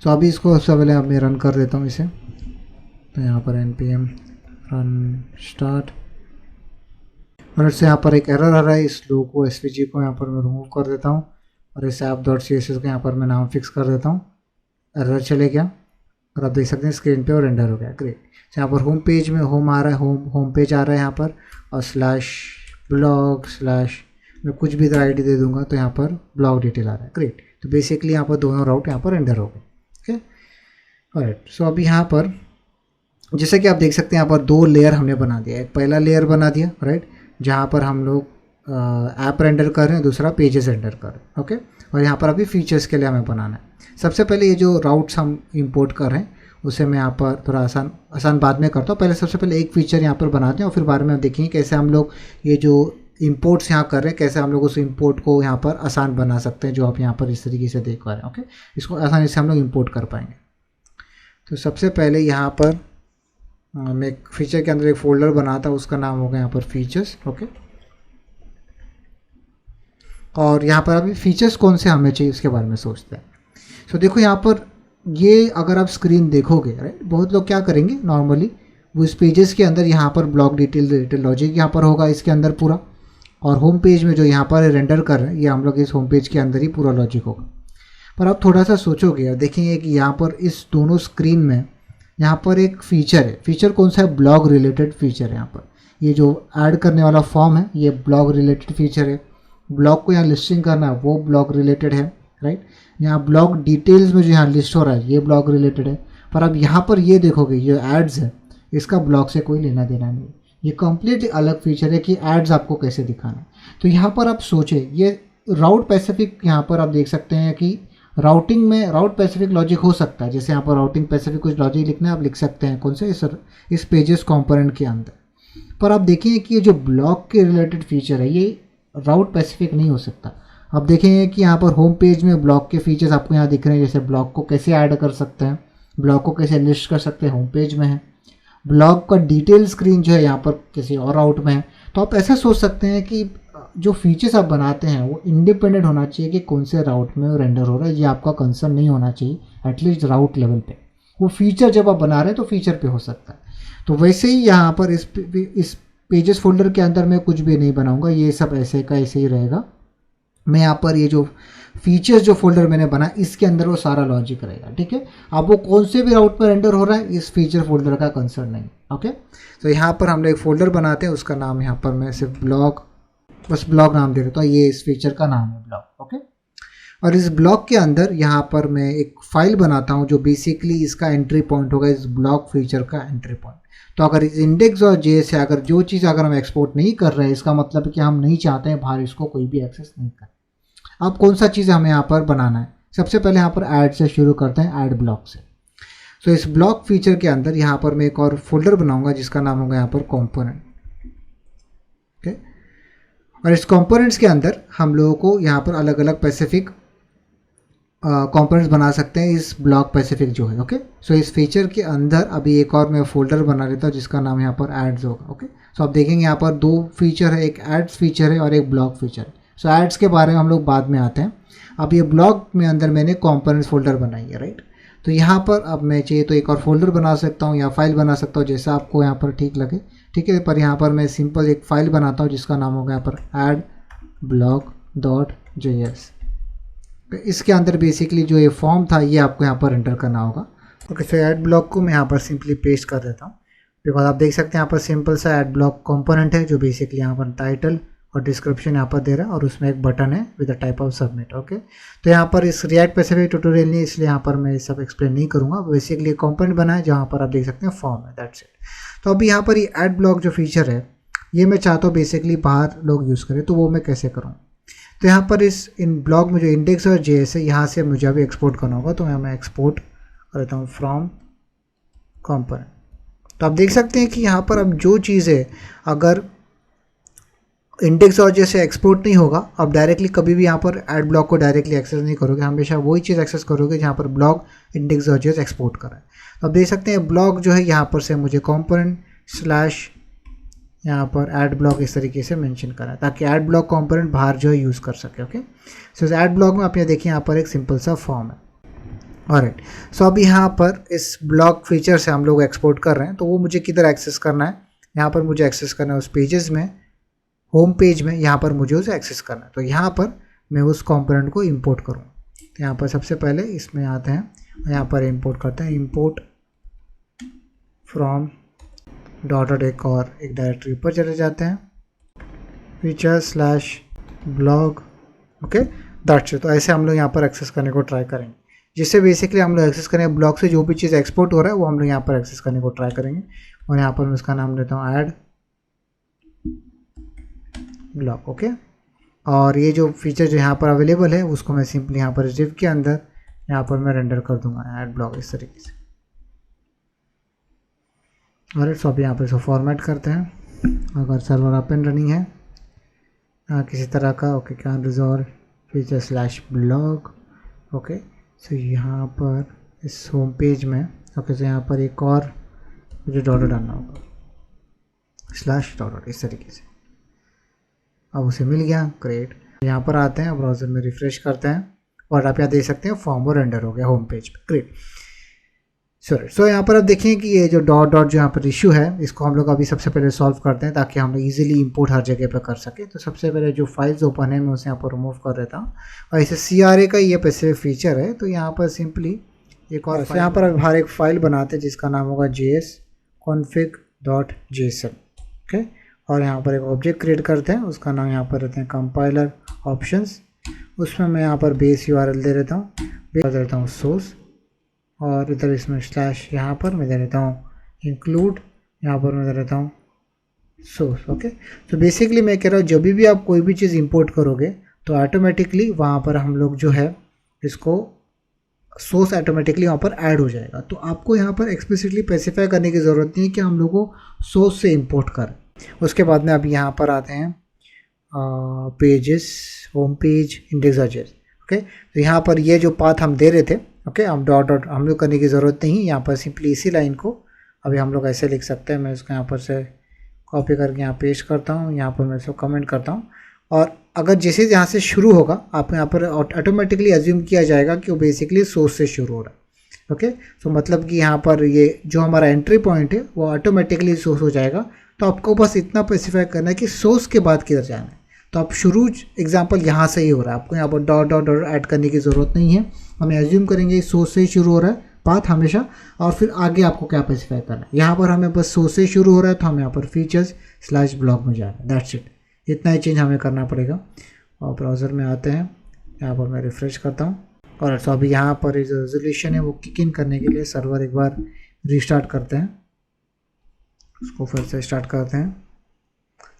सो अभी इसको सबसे पहले अब मैं रन कर देता हूँ इसे। तो यहाँ पर npm रन स्टार्ट, और इससे यहाँ पर एक एरर आ रहा है, इस लो को svg को यहाँ पर मैं रिमूव कर देता हूँ, और इस app.css को यहाँ पर मैं नाम फिक्स कर देता हूँ। एरर चले गया, और आप देख सकते हैं स्क्रीन पे और रेंडर हो गया। ग्रेट। यहाँ पर होम पेज में होम आ रहा है, होम पेज आ रहा है यहाँ पर, और स्लैश ब्लॉग स्लैश मैं कुछ भी इधर ID दे दूंगा तो यहाँ पर ब्लॉग डिटेल आ रहा है। ग्रेट। तो बेसिकली यहाँ पर दोनों राउट यहाँ पर रेंडर हो गए। Okay, alright. सो अभी यहाँ पर जैसे कि आप देख सकते हैं यहाँ पर दो लेयर हमने बना दिया, एक पहला लेयर बना दिया, राइट, जहाँ पर हम लोग ऐप रेंडर कर रहे हैं, दूसरा पेजेस रेंडर कर रहे हैं। ओके, और यहाँ पर अभी फीचर्स के लिए हमें बनाना है। सबसे पहले ये जो राउट्स हम इंपोर्ट कर रहे हैं उसे मैं यहाँ पर थोड़ा आसान बाद में करता हूँ। पहले सबसे पहले एक फीचर यहाँ पर बनाते हैं, और फिर बाद में हम देखेंगे कैसे हम लोग ये जो इंपोर्ट्स यहाँ कर रहे हैं कैसे हम लोग उस इंपोर्ट को यहाँ पर आसान बना सकते हैं, जो आप यहाँ पर इस तरीके से देख पा रहे हैं। ओके, इसको आसानी से हम लोग इंपोर्ट कर पाएंगे। तो सबसे पहले यहाँ पर मैं एक फीचर के अंदर एक फोल्डर बनाता हूँ, उसका नाम होगा यहाँ पर फीचर्स। ओके, और यहाँ पर अभी फीचर्स कौन से हमें चाहिए उसके बारे में सोचते हैं। सो देखो यहाँ पर ये अगर आप स्क्रीन देखोगे, राइट, बहुत लोग क्या करेंगे नॉर्मली वो इस पेजेस के अंदर यहाँ पर ब्लॉक डिटेल रिलेटेड लॉजिक यहाँ पर होगा इसके अंदर पूरा, और होम पेज में जो यहाँ पर रेंडर कर रहे हैं ये हम लोग इस होम पेज के अंदर ही पूरा लॉजिक होगा। पर आप थोड़ा सा सोचोगे और देखेंगे कि यहाँ पर इस दोनों स्क्रीन में यहाँ पर एक फ़ीचर है। फीचर कौन सा है? ब्लॉग रिलेटेड फीचर है। यहाँ पर ये जो ऐड करने वाला फॉर्म है ये ब्लॉग रिलेटेड फीचर है। ब्लॉग को यहाँ लिस्टिंग करना है वो ब्लॉग रिलेटेड है, राइट। यहाँ ब्लॉग डिटेल्स में जो यहाँ लिस्ट हो रहा है ये ब्लॉग रिलेटेड है। पर अब यहाँ पर ये देखोगे ये एड्स है, इसका ब्लॉग से कोई लेना देना नहीं, ये कम्प्लीटली अलग फीचर है कि एड्स आपको कैसे दिखाना है। तो यहाँ पर आप सोचें ये राउट स्पेसिफिक, यहाँ पर आप देख सकते हैं कि राउटिंग में राउट स्पेसिफिक लॉजिक हो सकता है। जैसे यहाँ पर राउटिंग स्पेसिफिक कुछ लॉजिक लिखना है आप लिख सकते हैं कौन से इस पेजेस कंपोनेंट के अंदर। पर आप देखिए कि ये जो ब्लॉग के रिलेटेड फीचर है ये राउट स्पेसिफिक नहीं हो सकता। अब देखेंगे कि यहाँ पर होम पेज में ब्लॉग के फीचर्स आपको यहाँ दिख रहे हैं, जैसे ब्लॉग को कैसे ऐड कर सकते हैं, ब्लॉग को कैसे लिस्ट कर सकते हैं, होम पेज में है। ब्लॉग का डिटेल स्क्रीन जो है यहाँ पर किसी और राउट में है। तो आप ऐसा सोच सकते हैं कि जो फीचर्स आप बनाते हैं वो इंडिपेंडेंट होना चाहिए कि कौन से राउट में रेंडर हो रहा है, ये आपका कंसर्न नहीं होना चाहिए एटलीस्ट राउट लेवल पे। वो फीचर जब आप बना रहे हैं तो फीचर पे हो सकता है। तो वैसे ही यहाँ पर इस पेजेस फोल्डर के अंदर मैं कुछ भी नहीं बनाऊंगा, ये सब ऐसे का ऐसे ही रहेगा। मैं यहाँ पर ये जो फीचर्स जो फोल्डर मैंने बना इसके अंदर वो सारा लॉजिक रहेगा, ठीक है। अब वो कौन से भी राउट पर रेंडर हो रहा है इस फीचर फोल्डर का कंसर्न नहीं, ओके। तो यहाँ पर हम लोग एक फोल्डर बनाते हैं, उसका नाम यहाँ पर मैं सिर्फ ब्लॉग, बस ब्लॉग नाम दे देता हूँ, ये इस फीचर का नाम है ब्लॉग, ओके। और इस ब्लॉग के अंदर यहाँ पर मैं एक फाइल बनाता हूँ जो बेसिकली इसका एंट्री पॉइंट होगा, इस ब्लॉग फीचर का एंट्री पॉइंट। तो अगर इस इंडेक्स और जे से अगर जो चीज़ अगर हम एक्सपोर्ट नहीं कर रहे हैं, इसका मतलब कि हम नहीं चाहते हैं बाहर इसको कोई भी एक्सेस नहीं करे। अब कौन सा चीज़ हमें यहाँ पर बनाना है, सबसे पहले यहाँ पर ऐड से शुरू करते हैं, ऐड ब्लॉक से। तो इस ब्लॉक फीचर के अंदर यहाँ पर मैं एक और फोल्डर बनाऊंगा जिसका नाम होगा यहाँ पर कंपोनेंट, ओके। और इस कंपोनेंट्स के अंदर हम लोगों को यहाँ पर अलग अलग स्पेसिफिक कंपोनेंट्स बना सकते हैं, इस ब्लॉक स्पेसिफिक जो है, ओके। सो इस फीचर के अंदर अभी एक और मैं फोल्डर बना लेता हूँ जिसका नाम यहाँ पर एड्स होगा, ओके। सो आप देखेंगे यहाँ पर दो फीचर है, एक एड्स फीचर है और एक ब्लॉक फीचर है। सो एड्स के बारे में हम लोग बाद में आते हैं। अब ये ब्लॉग में अंदर मैंने कंपोनेंट्स फोल्डर बनाई है, राइट। तो यहाँ पर अब मैं चाहिए तो एक और फोल्डर बना सकता हूँ या फाइल बना सकता हूँ, जैसा आपको यहाँ पर ठीक लगे, ठीक है। पर यहाँ पर मैं सिंपल एक फाइल बनाता हूँ जिसका नाम होगा यहाँ पर add_blog.js। तो इसके अंदर बेसिकली जो ये फॉर्म था ये आपको यहाँ पर एंटर करना होगा, ओके। सो ऐड ब्लॉक को मैं यहाँ पर सिंपली पेस्ट कर देता हूँ, बिकॉज आप देख सकते हैं यहाँ पर सिंपल सा ऐड ब्लॉक कंपोनेंट है जो बेसिकली यहाँ पर टाइटल और डिस्क्रिप्शन यहाँ पर दे रहा है और उसमें एक बटन है with the type of submit, okay. तो यहाँ पर इस रिएक्ट स्पेसिफिक ट्यूटोरियल नहीं, इसलिए यहाँ पर मैं सब एक्सप्लेन नहीं करूँगा। बेसिकली कंपोनेंट बना है जहाँ पर आप देख सकते हैं फॉर्म है, दैट्स इट। तो अभी यहाँ पर ये ऐड ब्लॉक जो फीचर है ये मैं चाहता हूँ बेसिकली बाहर लोग यूज़ करें, तो वो मैं कैसे करूँ। तो यहाँ पर इन ब्लॉक में जो इंडेक्स और जेएस है यहाँ से मुझे अभी एक्सपोर्ट करना होगा, तो मैं एक्सपोर्ट करता हूँ फ्रॉम कंपोनेंट। तो आप देख सकते हैं कि यहाँ पर अब जो चीज़ है अगर इंडेक्स और जैसे एक्सपोर्ट नहीं होगा, आप डायरेक्टली कभी भी यहाँ पर ऐड ब्लॉक को डायरेक्टली एक्सेस नहीं करोगे, हमेशा वही चीज़ एक्सेस करोगे जहाँ पर ब्लॉक इंडेक्स और जैसे एक्सपोर्ट कर रहा है। तो आप देख सकते हैं ब्लॉक जो है यहाँ पर से मुझे कंपोनेंट/ यहाँ पर ऐड ब्लॉक इस तरीके से मेंशन करा है ताकि ऐड ब्लॉक कंपोनेंट बाहर जो है यूज़ कर सके, ओके। सो इस ऐड ब्लॉक में आप ये देखिए यहाँ पर एक सिंपल सा फॉर्म है, ऑलराइट। सो अब यहाँ पर इस ब्लॉक फीचर से हम लोग एक्सपोर्ट कर रहे हैं, तो वो मुझे किधर एक्सेस करना है, यहाँ पर मुझे एक्सेस करना है उस पेजेस में, होम पेज में, यहाँ पर मुझे उसे एक्सेस करना है। तो यहाँ पर मैं उस कंपोनेंट को इंपोर्ट करूँ, तो यहाँ पर सबसे पहले इसमें आते हैं, यहाँ पर इंपोर्ट करते हैं, इंपोर्ट फ्रॉम डॉट एक और एक डायरेक्टरी ऊपर चले जाते हैं, feature/blog, ओके, दैट्स इट। तो ऐसे हम लोग यहाँ पर एक्सेस करने को ट्राई करेंगे, जिससे बेसिकली हम लोग एक्सेस करेंगे ब्लॉग से जो भी चीज़ एक्सपोर्ट हो रहा है वो हम लोग यहाँ पर एक्सेस करने को ट्राई करेंगे। और यहाँ पर मैं उसका नाम देता हूँ ऐड ब्लॉग, ओके। और ये जो फीचर जो यहाँ पर अवेलेबल है उसको मैं सिंपली यहाँ पर div के अंदर यहाँ पर मैं रेंडर कर दूंगा ऐड ब्लॉग इस तरीके से। और सो अब यहाँ पर इसको फॉर्मेट करते हैं, अगर सर्वर अप एंड रनिंग है किसी तरह का, okay, can resolve feature/blog, okay. So यहाँ पर इस होम पेज में, ओके, तो यहाँ पर एक और मुझे डॉट डालना होगा /डॉट इस तरीके से। अब उसे मिल गया, ग्रेट। यहाँ पर आते हैं, ब्राउज़र में रिफ्रेश करते हैं और आप यहाँ देख सकते हैं फॉर्म और रेंडर हो गया होम पेज पे, ग्रेट। सो यहाँ पर आप देखें कि ये जो डॉट जो यहाँ पर इशू है इसको हम लोग अभी सबसे पहले सॉल्व करते हैं ताकि हम लोग ईजिली इंपोर्ट हर जगह पर कर सकें। तो सबसे पहले जो फाइल्स ओपन है मैं उसे यहाँ पर रिमूव कर देता हूँ और इसे CRA का ये स्पेसिफिक फीचर है। तो यहाँ पर सिंपली एक और यहाँ पर बाहर एक फाइल बनाते हैं जिसका नाम होगा jsconfig.json, ओके। और यहाँ पर एक ऑब्जेक्ट क्रिएट करते हैं, उसका नाम यहाँ पर रहते हैं कंपाइलर ऑप्शंस। उसमें मैं यहाँ पर बेस URL दे देता हूँ, दे देता हूँ सोर्स, और इधर इसमें स्लैश यहाँ पर मैं दे देता हूँ इंक्लूड, यहाँ पर मैं दे देता हूँ सोर्स, ओके। तो बेसिकली मैं कह रहा हूँ जब भी आप कोई भी चीज़ इंपोर्ट करोगे तो ऑटोमेटिकली वहाँ पर हम लोग जो है इसको सोर्स ऑटोमेटिकली वहाँ पर ऐड हो जाएगा। तो आपको यहाँ पर एक्सप्लिसिटली स्पेसिफाई करने की ज़रूरत नहीं है कि हम लोग को सोर्स से इंपोर्ट करें। उसके बाद में अभी यहाँ पर आते हैं pages, home page, index.js। Okay, तो यहाँ पर ये जो पाथ हम दे रहे थे, ओके, हम डॉट डॉट हम लोग करने की ज़रूरत नहीं, यहाँ पर सिंपली इसी लाइन को अभी हम लोग ऐसे लिख सकते हैं। मैं इसको यहाँ पर से कॉपी करके यहाँ पेस्ट करता हूँ, यहाँ पर मैं इसको कमेंट करता हूँ, और अगर जैसे यहाँ से शुरू होगा आप यहाँ पर ऑटोमेटिकली अज्यूम किया जाएगा कि वो बेसिकली सोर्स से शुरू हो रहा है। ओके, तो मतलब कि यहाँ पर ये जो हमारा एंट्री पॉइंट है वो ऑटोमेटिकली सोर्स हो जाएगा। तो आपको बस इतना स्पेसिफाई करना है कि सोर्स के बाद किधर जाना है। तो आप शुरू एग्जांपल यहाँ से ही हो रहा है, आपको यहाँ पर डॉट डॉट डॉट ऐड करने की ज़रूरत नहीं है। हमें एज्यूम करेंगे सोर्स से ही शुरू हो रहा है पाथ हमेशा, और फिर आगे आपको क्या स्पेसिफाई करना है। यहाँ पर हमें बस सोर्स से शुरू हो रहा है तो हम यहाँ पर फीचर्स/ब्लॉग में जाना है, दैट्स इट। इतना ही चेंज हमें करना पड़ेगा। और ब्राउज़र में आते हैं, यहाँ पर मैं रिफ़्रेश करता हूँ, और तो अभी यहाँ पर जो रेजोल्यूशन है वो किक इन करने के लिए सर्वर एक बार रीस्टार्ट करते हैं, उसको फिर से स्टार्ट करते हैं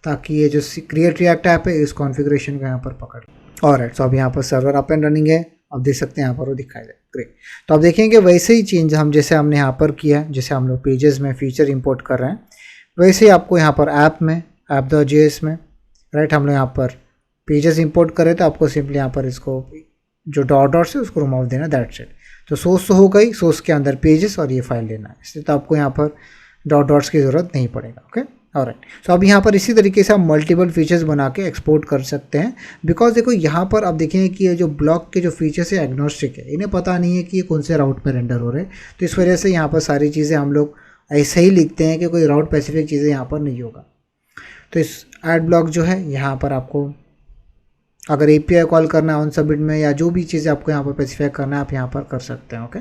ताकि ये जो क्रिएट रिएक्ट ऐप है इस कॉन्फ़िगरेशन को यहाँ पर पकड़। और तो अब यहाँ पर सर्वर अप एंड रनिंग है, आप देख सकते हैं यहाँ पर वो दिखाई दे। ग्रेट, तो आप देखेंगे वैसे ही चेंज हम जैसे हमने यहाँ पर किया है, जैसे हम लोग पेजेस में फीचर इंपोर्ट कर रहे हैं वैसे ही आपको यहाँ पर ऐप में app.js में राइट हम लोग यहाँ पर पेजेस इंपोर्ट करें तो आपको सिंपली यहाँ पर इसको जो डॉट डॉट से उसको रिमूव देना, दैट्स इट। तो सोर्स तो हो गई, सोर्स के अंदर पेजेस और ये फाइल लेना है, इसलिए तो आपको यहाँ पर डॉट डॉट्स की ज़रूरत नहीं पड़ेगा। Okay, alright. सो अब यहाँ पर इसी तरीके से आप मल्टीपल फीचर्स बना के एक्सपोर्ट कर सकते हैं। बिकॉज देखो यहाँ पर आप देखेंगे कि ये जो ब्लॉक के जो फीचर्स है एग्नोस्टिक है, इन्हें पता नहीं है कि ये कौन से राउट में रेंडर हो रहे हैं। तो इस वजह से यहाँ पर सारी चीज़ें हम लोग ऐसे ही लिखते हैं कि कोई राउट स्पेसिफिक चीज़ें यहाँ पर नहीं होगा। तो इस ऐड ब्लॉक जो है यहाँ पर आपको अगर API कॉल करना है ऑन सबमिट में या जो भी चीज़ें आपको यहाँ पर स्पेसिफाई करना है आप यहाँ पर कर सकते हैं। Okay,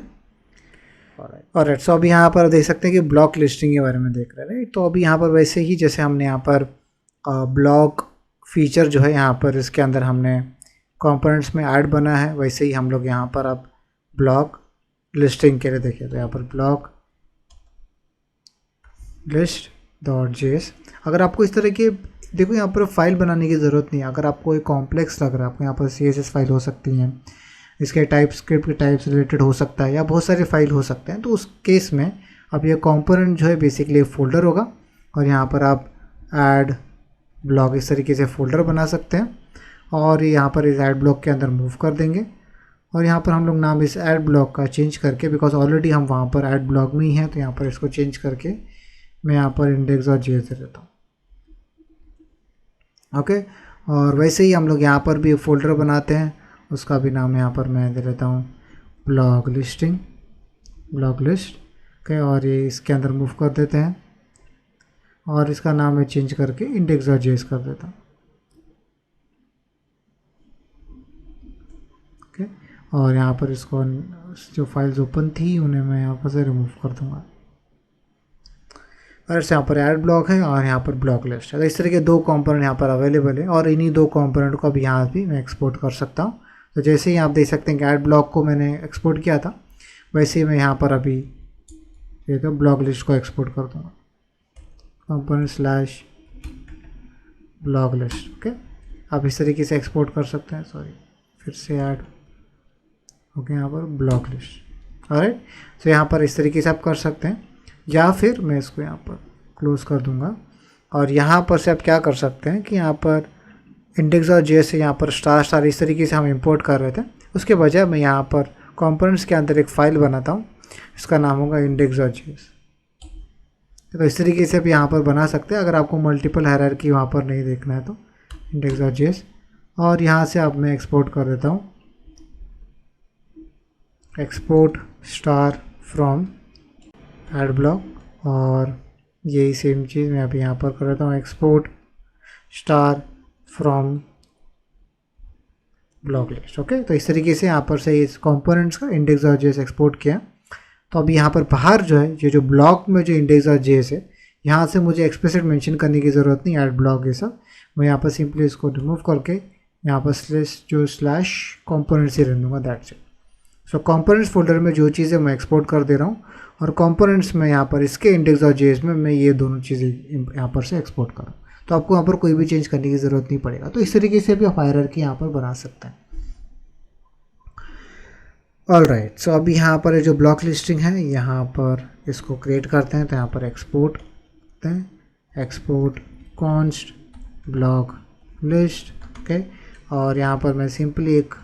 alright. सो अभी यहाँ पर देख सकते हैं कि ब्लॉक लिस्टिंग के बारे में देख रहे हैं, राइट। तो अभी यहाँ पर वैसे ही जैसे हमने यहाँ पर ब्लॉक फीचर जो है यहाँ पर इसके अंदर हमने कंपोनेंट्स में ऐड बना है, वैसे ही हम लोग यहाँ पर अब ब्लॉक लिस्टिंग के लिए देखिए तो यहाँ पर ब्लॉक list.js। अगर आपको इस तरह के देखो यहाँ पर फाइल बनाने की ज़रूरत नहीं है। अगर आपको एक कॉम्प्लेक्स लग रहा है, आपको यहाँ पर CSS फाइल हो सकती हैं, इसके टाइप स्क्रिप्ट के टाइप्स रिलेटेड हो सकता है या बहुत सारे फाइल हो सकते हैं। तो उस केस में अब ये कंपोनेंट जो है बेसिकली एक फ़ोल्डर होगा और यहाँ पर आप ऐड ब्लॉक इस तरीके से फ़ोल्डर बना सकते हैं और यहाँ पर इस ऐड ब्लॉक के अंदर मूव कर देंगे। और यहाँ पर हम लोग नाम इस ऐड ब्लॉक का चेंज करके, बिकॉज ऑलरेडी हम वहाँ पर ऐड ब्लॉक में ही हैं, तो यहाँ पर इसको चेंज करके मैं यहाँ पर index.js दे देता हूँ। ओके, और वैसे ही हम लोग यहाँ पर भी फ़ोल्डर बनाते हैं, उसका भी नाम यहाँ पर मैं दे देता हूँ block listing, block list. Okay, और ये इसके अंदर मूव कर देते हैं और इसका नाम मैं चेंज करके index.js कर देता हूँ। ओके, और यहाँ पर इसको जो फाइल्स ओपन थी उन्हें मैं यहाँ पर से रिमूव कर दूँगा। और यहाँ पर ऐड ब्लॉक है और यहाँ पर ब्लॉक लिस्ट है। इस तरह के दो कंपोनेंट यहाँ पर अवेलेबल है और इन्हीं दो कंपोनेंट को अभी यहाँ भी मैं एक्सपोर्ट कर सकता हूँ। तो जैसे ही आप देख सकते हैं कि ऐड ब्लॉक को मैंने एक्सपोर्ट किया था, वैसे ही मैं यहाँ पर अभी ये तो ब्लॉक लिस्ट को एक्सपोर्ट कर दूँगा, कंपोनेंट / ब्लॉक लिस्ट। ओके, आप इस तरीके से एक्सपोर्ट कर सकते हैं। सॉरी, फिर से ऐड ओके, यहाँ पर ब्लॉक लिस्ट। ऑलराइट, तो यहाँ पर इस तरीके से आप कर सकते हैं, या फिर मैं इसको यहाँ पर क्लोज़ कर दूँगा और यहाँ पर से आप क्या कर सकते हैं कि यहाँ पर index.js से यहाँ पर स्टार इस तरीके से हम इंपोर्ट कर रहे थे, उसके बजाय मैं यहाँ पर कंपोनेंट्स के अंदर एक फ़ाइल बनाता हूँ, इसका नाम होगा index.js। तो इस तरीके से आप यहाँ पर बना सकते हैं अगर आपको मल्टीपल हायरार्की वहाँ पर नहीं देखना है तो index.js। और यहाँ से अब मैं एक्सपोर्ट कर देता हूँ, export star from add block, और यही सेम चीज़ मैं अभी यहाँ पर कर देता हूँ, export star from block list. Okay, तो इस तरीके से यहाँ पर से इस कंपोनेंट्स का index.js एक्सपोर्ट किया। तो अभी यहाँ पर बाहर जो है ये जो ब्लॉक में जो index.js है, यहाँ से मुझे एक्सप्लिसिट मेंशन करने की ज़रूरत नहीं, ऐड ब्लॉक ये सब मैं यहाँ पर सिंपली इसको रिमूव करके यहाँ पर स्लैश कंपोनेंट्स ही रहने दूँगा, that's it. So components folder में जो चीज़ें मैं एक्सपोर्ट कर दे रहा हूँ और कंपोनेंट्स में यहाँ पर इसके index.js में मैं ये दोनों चीज़ें यहाँ पर से एक्सपोर्ट करूँ, तो आपको यहाँ पर कोई भी चेंज करने की ज़रूरत नहीं पड़ेगा। तो इस तरीके से भी आप हायरार्की यहाँ पर बना सकते हैं। ऑलराइट, सो अभी यहाँ पर जो ब्लॉक लिस्टिंग है यहाँ पर इसको क्रिएट करते हैं, तो यहाँ पर एक्सपोर्ट करते हैं, export const block list. Okay, और यहाँ पर मैं सिंपली एक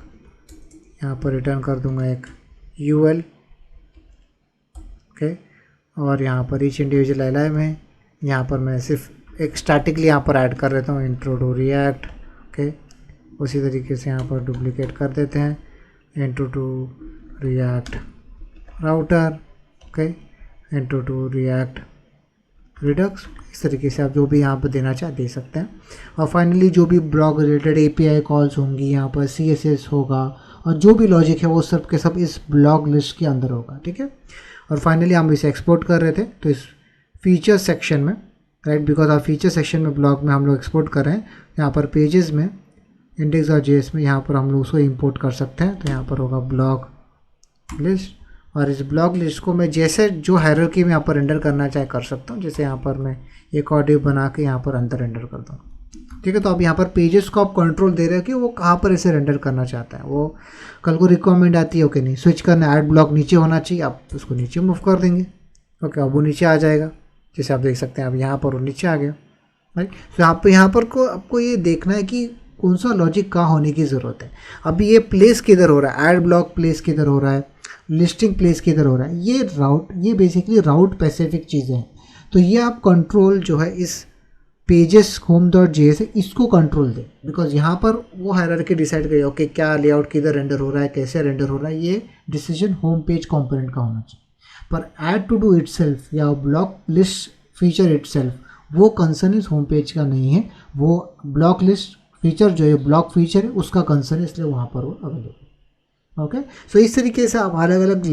यहाँ पर रिटर्न कर दूंगा एक यूएल। ओके, और यहाँ पर ईच इंडिविजुअल एलाइव है, यहाँ पर मैं सिर्फ एक स्टैटिकली यहाँ पर ऐड कर देता हूँ इंट्रो टू रिएक्ट। ओके, उसी तरीके से यहाँ पर डुप्लीकेट कर देते हैं intro to React Router. Okay, intro to React Redux. इस तरीके से आप जो भी यहाँ पर देना चाहे दे सकते हैं। और फाइनली जो भी ब्लॉग रिलेटेड एपीआई कॉल्स होंगी, यहाँ पर सीएसएस होगा और जो भी लॉजिक है वो सब के सब इस ब्लॉग लिस्ट के अंदर होगा। ठीक है, और फाइनली हम इसे एक्सपोर्ट कर रहे थे तो इस फीचर सेक्शन में, राइट, बिकॉज आप फीचर सेक्शन में ब्लॉग में हम लोग एक्सपोर्ट कर रहे हैं, यहाँ पर पेजेस में index.js में यहाँ पर हम लोग उसको इंपोर्ट कर सकते हैं। तो यहाँ पर होगा ब्लॉग लिस्ट, और इस ब्लॉग लिस्ट को मैं जैसे जो हायरार्की में यहाँ पर रेंडर करना चाहे कर सकता हूँ। जैसे यहाँ पर मैं एक और डिव बना के यहाँ पर अंदर रेंडर कर दूँ। ठीक है, तो अब यहाँ पर पेजेस को आप कंट्रोल दे रहे हो कि वो कहाँ पर इसे रेंडर करना चाहता है। वो कल को रिक्वायरमेंट आती है ओके नहीं स्विच करना, ऐड ब्लॉक नीचे होना चाहिए, आप उसको नीचे मूव कर देंगे। ओके, अब वो नीचे आ जाएगा, जैसे आप देख सकते हैं अब यहाँ पर वो नीचे आ गया। राइट, तो यहाँ पर को आपको ये देखना है कि कौन सा लॉजिक कहाँ होने की ज़रूरत है। अभी ये प्लेस किधर हो रहा है, ऐड ब्लॉक प्लेस किधर हो रहा है, लिस्टिंग प्लेस किधर हो रहा है, ये राउट, ये बेसिकली राउट स्पेसिफिक चीज़ें हैं। तो ये आप कंट्रोल जो है इस पेजेस home.js है इसको कंट्रोल दें, बिकॉज यहाँ पर वो हायरार्की डिसाइड करिए ओके क्या लेआउट किधर रेंडर हो रहा है, कैसे रेंडर हो रहा है, ये डिसीजन होम पेज कंपोनेंट का होना चाहिए। पर ऐड टू डू इटसेल्फ या ब्लॉक लिस्ट फीचर इटसेल्फ वो कंसर्न इस होम पेज का नहीं है, वो ब्लॉक लिस्ट फीचर जो है ब्लॉक फीचर है उसका कंसर्न है, इसलिए वहाँ पर वो अवेलेबल। ओके, सो इस तरीके से आप अलग अलग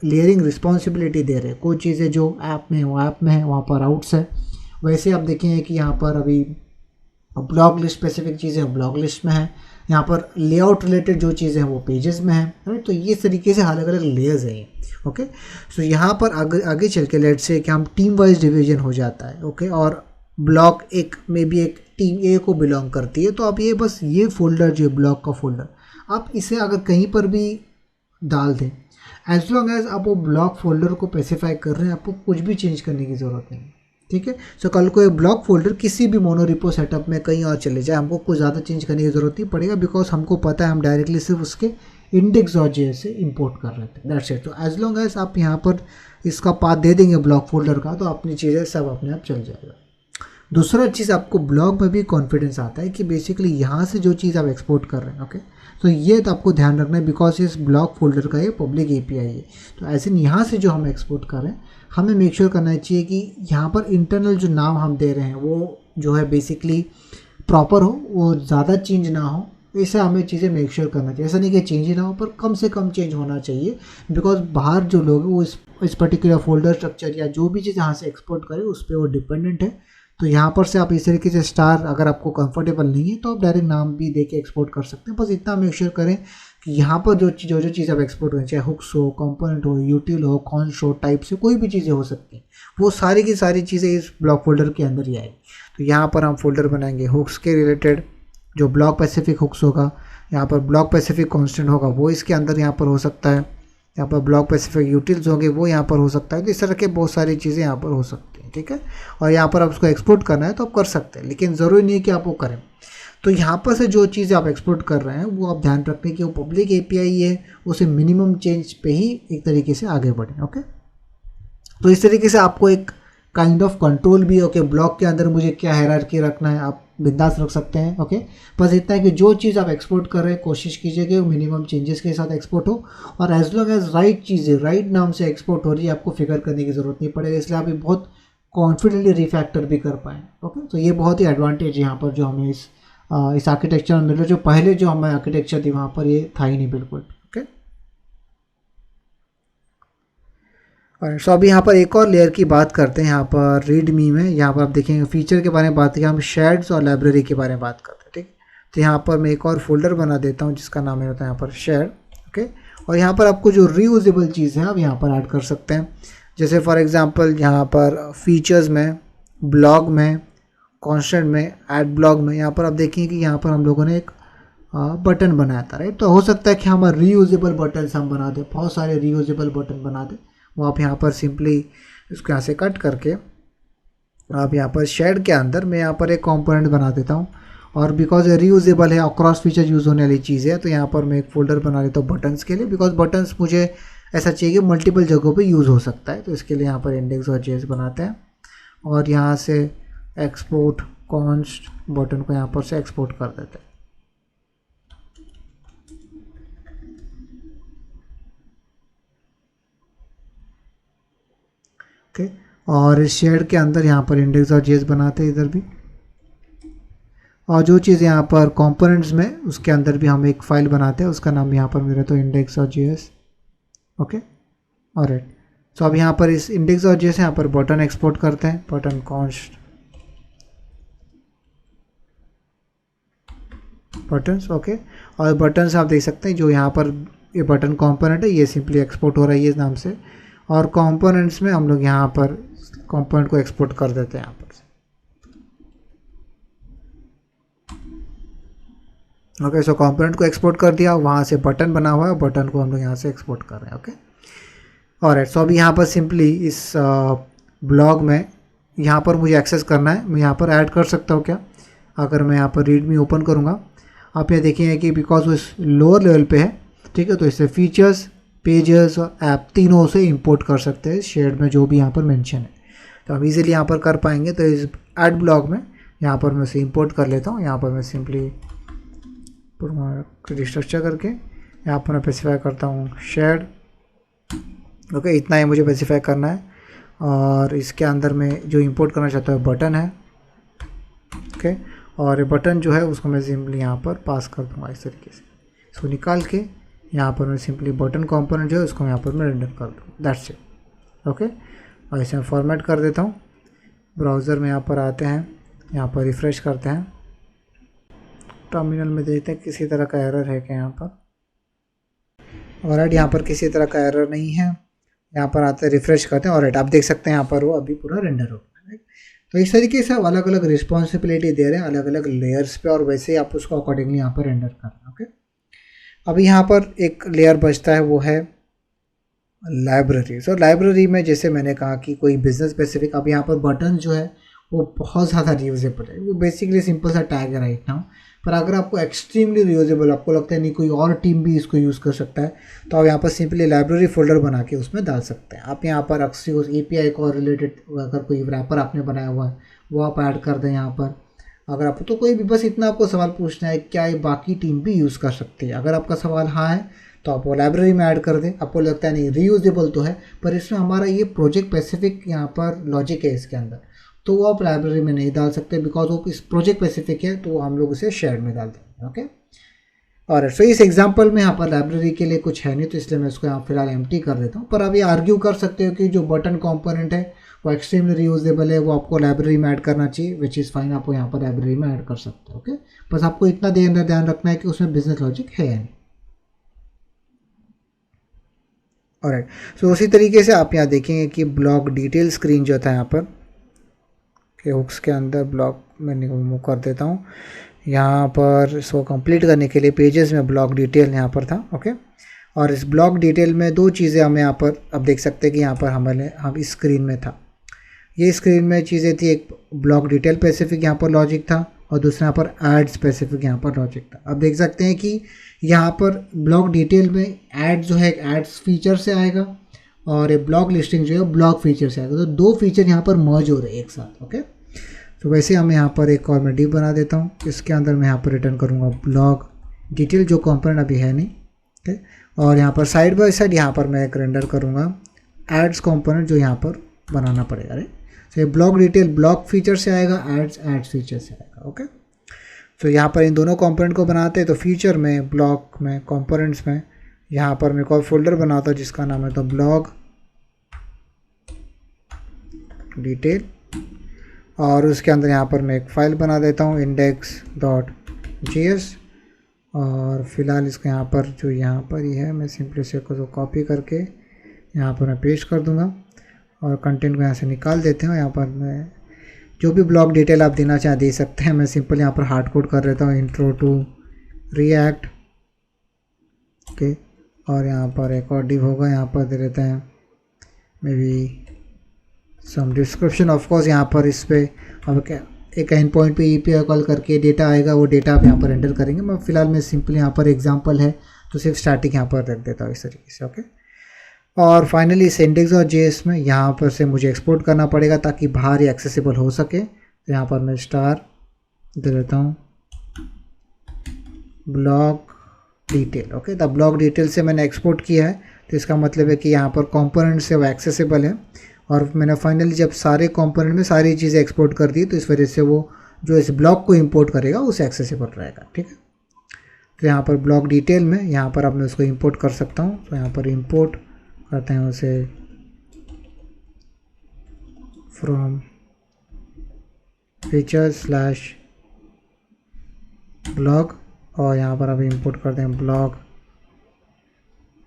लेयरिंग रिस्पॉन्सिबिलिटी दे रहे हैं। कोई चीज़ें जो ऐप में है वो ऐप में है, वहाँ पर आउट्स है। वैसे आप देखेंगे कि यहाँ पर अभी ब्लॉग लिस्ट स्पेसिफिक चीज़ें ब्लॉग लिस्ट में है, यहाँ पर लेआउट रिलेटेड जो चीज़ें हैं वो पेजेस में है। राइट, तो ये तरीके से अलग अलग लेयर्स हैं ये। ओके, सो यहाँ पर आगे चल के लेट से कि हम टीम वाइज डिवीजन हो जाता है। ओके, और ब्लॉक एक में भी एक टीम ए को बिलोंग करती है, तो आप ये बस ये फोल्डर जो है ब्लॉक का फोल्डर आप इसे अगर कहीं पर भी डाल दें, एज लॉन्ग एज आप वो ब्लॉक फोल्डर को स्पेसिफाई कर रहे हैं, आपको कुछ भी चेंज करने की ज़रूरत नहीं है। ठीक है, सो कल को ये ब्लॉक फोल्डर किसी भी मोनोरिपो सेटअप में कहीं और चले जाए, हमको कुछ ज़्यादा चेंज करने की ज़रूरत नहीं पड़ेगा, बिकॉज हमको पता है हम डायरेक्टली सिर्फ उसके index.js से इंपोर्ट कर रहे थे, दैट्स इट। तो एज लॉन्ग एज आप यहाँ पर इसका पाथ दे देंगे ब्लॉक फोल्डर का, तो अपनी चीज़ें सब अपने आप चल जाएगा। दूसरा चीज़ आपको ब्लॉग में भी कॉन्फिडेंस आता है कि बेसिकली यहाँ से जो चीज़ आप एक्सपोर्ट कर रहे हैं, ओके, तो ये तो आपको ध्यान रखना है, बिकॉज इस ब्लॉग फोल्डर का ये पब्लिक एपीआई है। तो ऐसे यहाँ से जो हम एक्सपोर्ट कर रहे हैं हमें मेक श्योर करना चाहिए कि यहाँ पर इंटरनल जो नाम हम दे रहे हैं वो जो है बेसिकली प्रॉपर हो, वो ज़्यादा चेंज ना हो, ऐसा हमें चीज़ें मेक श्योर करना चाहिए। ऐसा नहीं कि चेंज ही ना हो, पर कम से कम चेंज होना चाहिए, बिकॉज बाहर जो लोग हैं वो इस पर्टिकुलर फोल्डर स्ट्रक्चर या जो भी चीज़ यहाँ से एक्सपोर्ट करें उस पर वो डिपेंडेंट है। तो यहाँ पर से आप इस तरीके से स्टार अगर आपको कंफर्टेबल नहीं है तो आप डायरेक्ट नाम भी दे के एक्सपोर्ट कर सकते हैं। बस इतना मेक श्योर करें कि यहाँ पर जो चीज़ आप एक्सपोर्ट करें, चाहे हुक्स हो, कंपोनेंट हो, यूटिल हो, कॉन्स हो, टाइप से कोई भी चीज़ें हो सकती हैं, वो सारी की सारी चीज़ें इस ब्लॉक फोल्डर के अंदर ही आएगी। तो यहाँ पर हम फोल्डर बनाएंगे हुक्स के रिलेटेड, जो ब्लॉक स्पेसिफिक हुक्स होगा, यहाँ पर ब्लॉक स्पेसिफिक कॉन्स्टेंट होगा वो इसके अंदर यहाँ पर हो सकता है, यहाँ पर ब्लॉक स्पेसिफिक यूटिल्स होंगे वो यहाँ पर हो सकता है। तो इस तरह के बहुत सारी चीज़ें यहाँ पर हो सकती हैं। ठीक है, और यहाँ पर आप उसको एक्सपोर्ट करना है तो आप कर सकते हैं, लेकिन ज़रूरी नहीं है कि आप वो करें। तो यहाँ पर से जो चीज़ें आप एक्सपोर्ट कर रहे हैं वो आप ध्यान रखें कि वो पब्लिक एपीआई है, उसे मिनिमम चेंज पे ही एक तरीके से आगे बढ़ें। ओके, तो इस तरीके से आपको एक काइंड ऑफ कंट्रोल भी ओके ब्लॉक के अंदर मुझे क्या हायरार्की रखना है आप बिंदास रख सकते हैं। ओके, बस इतना है कि जो चीज़ आप एक्सपोर्ट कर रहे हैं कोशिश कीजिए कि वो मिनिमम चेंजेस के साथ एक्सपोर्ट हो, और एज लॉन्ग एज राइट चीज़ें राइट नाम से एक्सपोर्ट हो रही है आपको फिक्र करने की ज़रूरत नहीं पड़ेगा, इसलिए आप बहुत कॉन्फिडेंटली रिफैक्टर भी कर पाएँ। ओके, तो ये बहुत ही एडवांटेज यहाँ पर जो हमें इस आर्किटेक्चर में मिल रहा है, जो पहले जो हमें आर्किटेक्चर थी वहाँ पर ये था ही नहीं बिल्कुल। ओके, और सो अभी यहाँ पर एक और लेयर की बात करते हैं। यहाँ पर रीड मी में यहाँ पर आप देखेंगे फीचर के बारे में बात करें, हम शेड्स और लाइब्रेरी के बारे में बात करते हैं। ठीक, तो यहाँ पर मैं एक और फोल्डर बना देता हूँ जिसका नाम होता है यहाँ पर शेड। ओके, और यहाँ पर आपको जो रीयूजेबल चीज़ है आप यहाँ पर ऐड कर सकते हैं, जैसे फॉर एग्जांपल यहाँ पर फीचर्स में, ब्लॉग में, कॉन्स्टेंट में, ऐड ब्लॉग में, यहाँ पर आप देखेंगे कि यहाँ पर हम लोगों ने एक बटन बनाया था। राइट, तो हो सकता है कि हमारे रीयूजेबल बटन हम बना दें, बहुत सारे रीयूजेबल बटन बना दें, वो आप यहाँ पर सिंपली इसको यहाँ से कट करके आप यहाँ पर शेड के अंदर मैं यहाँ पर एक कंपोनेंट बना देता हूँ, और बिकॉज रीयूजेबल है, अक्रॉस फीचर यूज़ होने वाली चीज़ है, तो यहाँ पर मैं एक फ़ोल्डर बना लेता हूँ बटन्स के लिए, बिकॉज बटन्स मुझे ऐसा चाहिए कि मल्टीपल जगहों पे यूज़ हो सकता है। तो इसके लिए यहाँ पर इंडेक्स और जेएस बनाते हैं और यहाँ से एक्सपोर्ट कॉन्स्ट बटन को यहाँ पर से एक्सपोर्ट कर देते हैं। ओके, और इस शेड के अंदर यहाँ पर इंडेक्स और जेएस बनाते हैं इधर भी, और जो चीज़ यहाँ पर कंपोनेंट्स में उसके अंदर भी हम एक फाइल बनाते हैं, उसका नाम यहाँ पर मेरा तो इंडेक्स और जेएस। Okay, alright. सो अब यहाँ पर इस इंडेक्स और जेएस यहाँ पर बटन एक्सपोर्ट करते हैं, बटन कॉन्स्ट बटन्स। ओके, और बटन्स आप देख सकते हैं जो यहाँ पर ये बटन कंपोनेंट है, ये सिंपली एक्सपोर्ट हो रहा है ये नाम से, और कंपोनेंट्स में हम लोग यहाँ पर कंपोनेंट को एक्सपोर्ट कर देते हैं यहाँ पर। ओके, सो कंपोनेंट को एक्सपोर्ट कर दिया, वहाँ से बटन बना हुआ है, बटन को हम लोग यहाँ से एक्सपोर्ट कर रहे हैं। Okay, alright. सो अभी यहाँ पर सिंपली इस ब्लॉग में यहाँ पर मुझे एक्सेस करना है, मैं यहाँ पर ऐड कर सकता हूँ क्या? अगर मैं यहाँ पर रीडमी ओपन करूँगा, आप ये देखेंगे कि बिकॉज वो इस लोअर लेवल पे है, ठीक है, तो इससे फीचर्स, पेजेस और ऐप तीनों से इंपोर्ट कर सकते हैं शेड में जो भी यहाँ पर मेंशन है, तो हम इजीली यहाँ पर कर पाएंगे। तो इस ऐड ब्लॉग में यहाँ पर मैं इसे इंपोर्ट कर लेता हूँ। यहाँ पर मैं सिंपली रिस्ट्रक्चर करके यहाँ पर मैं स्पेसिफाई करता हूँ शेड। ओके, इतना ही मुझे स्पेसिफाई करना है, और इसके अंदर में जो इंपोर्ट करना चाहता हूँ बटन है। ओके, और ये बटन जो है उसको मैं सिंपली यहाँ पर पास कर दूँगा इस तरीके से, इसको निकाल के यहाँ पर मैं सिंपली बटन कंपोनेंट जो है उसको यहाँ पर मैं रेंडर कर दूँ, दैट्स इट। ओके, और इसे मैं फॉर्मेट कर देता हूँ। ब्राउज़र में यहाँ पर आते हैं, यहाँ पर रिफ़्रेश करते हैं, टर्मिनल में देखते हैं किसी तरह का एरर है क्या यहाँ पर। ऑलराइट, यहाँ पर किसी तरह का एरर नहीं है। यहाँ पर आते हैं, रिफ़्रेश करते हैं, ऑलराइट आप देख सकते हैं यहाँ पर वो अभी पूरा रेंडर हो गया। तो इस तरीके से आप अलग अलग रिस्पॉन्सिबिलिटी दे रहे हैं अलग अलग लेयर्स पे, और वैसे ही आप उसको अकॉर्डिंगली यहाँ पर रेंडर कर रहे हैं। ओके, अभी यहाँ पर एक लेयर बचता है, वो है लाइब्रेरी। सो लाइब्रेरी में जैसे मैंने कहा कि कोई बिजनेस स्पेसिफिक, अब यहाँ पर बटन जो है वो बहुत ज़्यादा रीयूजेबल है, वो बेसिकली सिंपल सा टैग है राइट नाउ, पर अगर आपको एक्सट्रीमली रीयूजेबल आपको लगता है नहीं कोई और टीम भी इसको यूज़ कर सकता है, तो आप यहाँ पर सिंपली लाइब्रेरी फोल्डर बना के उसमें डाल सकते हैं। आप यहाँ पर अक्सियोस API को रिलेटेड अगर कोई रैपर आपने बनाया हुआ है वो आप ऐड कर दें यहाँ पर। अगर आप तो कोई भी बस इतना आपको सवाल पूछना है क्या ये बाकी टीम भी यूज़ कर सकती है, अगर आपका सवाल हाँ है तो आप वो लाइब्रेरी में ऐड कर दें। आपको लगता है नहीं रीयूजेबल तो है पर इसमें हमारा ये प्रोजेक्ट स्पेसिफिक यहाँ पर लॉजिक है इसके अंदर, तो वो आप लाइब्रेरी में नहीं डाल सकते बिकॉज वो इस प्रोजेक्ट स्पेसिफिक है, तो हम लोग इसे शेयर में डाल देंगे। ओके, और सो इस एग्जांपल में यहाँ पर लाइब्रेरी के लिए कुछ है नहीं, तो इसलिए मैं इसको यहाँ फिलहाल एम्प्टी कर देता हूँ। पर अभी आर्ग्यू कर सकते हो कि जो बटन कंपोनेंट है वो एक्सट्रीमली रीयूजेबल है, वो आपको लाइब्रेरी में ऐड करना चाहिए, विच इज़ फाइन, आपको यहाँ पर लाइब्रेरी में ऐड कर सकते हो। ओके, बस आपको इतना ध्यान रखना है कि उसमें बिजनेस लॉजिक है या नहीं। ऑलराइट, सो उसी तरीके से आप यहाँ देखेंगे कि ब्लॉग डिटेल स्क्रीन जो था यहाँ पर के हुक्स के अंदर ब्लॉग मैं मूव कर देता हूँ, यहाँ पर इसको कंप्लीट करने के लिए पेजेस में ब्लॉग डिटेल यहाँ पर था। ओके, और इस ब्लॉग डिटेल में दो चीज़ें हमें यहाँ पर अब देख सकते हैं कि यहाँ पर हम इस स्क्रीन में था, ये स्क्रीन में चीज़ें थी, एक ब्लॉग डिटेल स्पेसिफिक यहाँ पर लॉजिक था और दूसरा यहाँ पर ऐड स्पेसिफिक यहाँ पर लॉजिक था। अब देख सकते हैं कि यहाँ पर ब्लॉग डिटेल में ऐड जो है एड्स फीचर से आएगा और ये ब्लॉग लिस्टिंग जो है ब्लॉग फीचर से आएगा, तो दो फीचर यहाँ पर मर्ज हो रहे हैं एक साथ। ओके, तो वैसे हम यहाँ पर एक और मैं डिव बना देता हूँ, इसके अंदर मैं यहाँ पर रिटर्न करूँगा ब्लॉग डिटेल जो कंपोनेंट अभी है नहीं। ओके, और यहाँ पर साइड बाय साइड यहाँ पर मैं एक रेंडर करूँगा एड्स कंपोनेंट जो यहाँ पर बनाना पड़ेगा। राइट, तो ये ब्लॉग डिटेल ब्लॉग फीचर से आएगा, एड्स फीचर से आएगा। ओके, तो यहाँ पर इन दोनों कंपोनेंट को बनाते हैं, तो फीचर में, ब्लॉग में, कंपोनेंट्स में यहाँ पर मैं एक और फोल्डर बनाता हूँ जिसका नाम है तो ब्लॉग डिटेल, और उसके अंदर यहाँ पर मैं एक फ़ाइल बना देता हूँ index.js, और फिलहाल इसको यहाँ पर जो यहाँ पर ही है मैं सिंपली इसे को कॉपी करके यहाँ पर मैं पेस्ट कर दूँगा और कंटेंट को यहाँ से निकाल देते हैं। यहाँ पर मैं जो भी ब्लॉग डिटेल आप देना चाहें दे सकते हैं, मैं सिंपल यहाँ पर हार्ड कोड कर देता हूँ इंट्रो टू रिएक्ट। ओके, और यहाँ पर एक और डिव होगा, यहाँ पर दे देते हैं maybe some description. Of course यहाँ पर इस पर अब क्या एक एंड पॉइंट पे API कॉल करके डेटा आएगा, वो डेटा आप यहाँ पर एंटर करेंगे। मैं फिलहाल मैं सिंपली यहाँ पर एग्जांपल है तो सिर्फ स्टैटिक यहाँ पर रख देता हूँ इस तरीके से। ओके, और फाइनली इस index.js में यहाँ पर से मुझे एक्सपोर्ट करना पड़ेगा ताकि बाहर ही एक्सेसिबल हो सके। तो यहाँ पर मैं स्टार दे देता हूँ block detail. Okay, the block detail से मैंने एक्सपोर्ट किया है, तो इसका मतलब है कि यहाँ पर कंपोनेंट से वो एक्सेसिबल है। और मैंने फाइनली जब सारे कंपोनेंट में सारी चीज़ें एक्सपोर्ट कर दी, तो इस वजह से वो जो इस ब्लॉक को इंपोर्ट करेगा उसे एक्सेसिबल रहेगा। ठीक है, तो यहाँ पर ब्लॉक डिटेल में यहाँ पर अब मैं उसको इंपोर्ट कर सकता हूँ। तो यहाँ पर इंपोर्ट करते हैं उसे फ्रॉम फीचर स्लैश ब्लॉक, और यहाँ पर अभी इंपोर्ट करते हैं ब्लॉक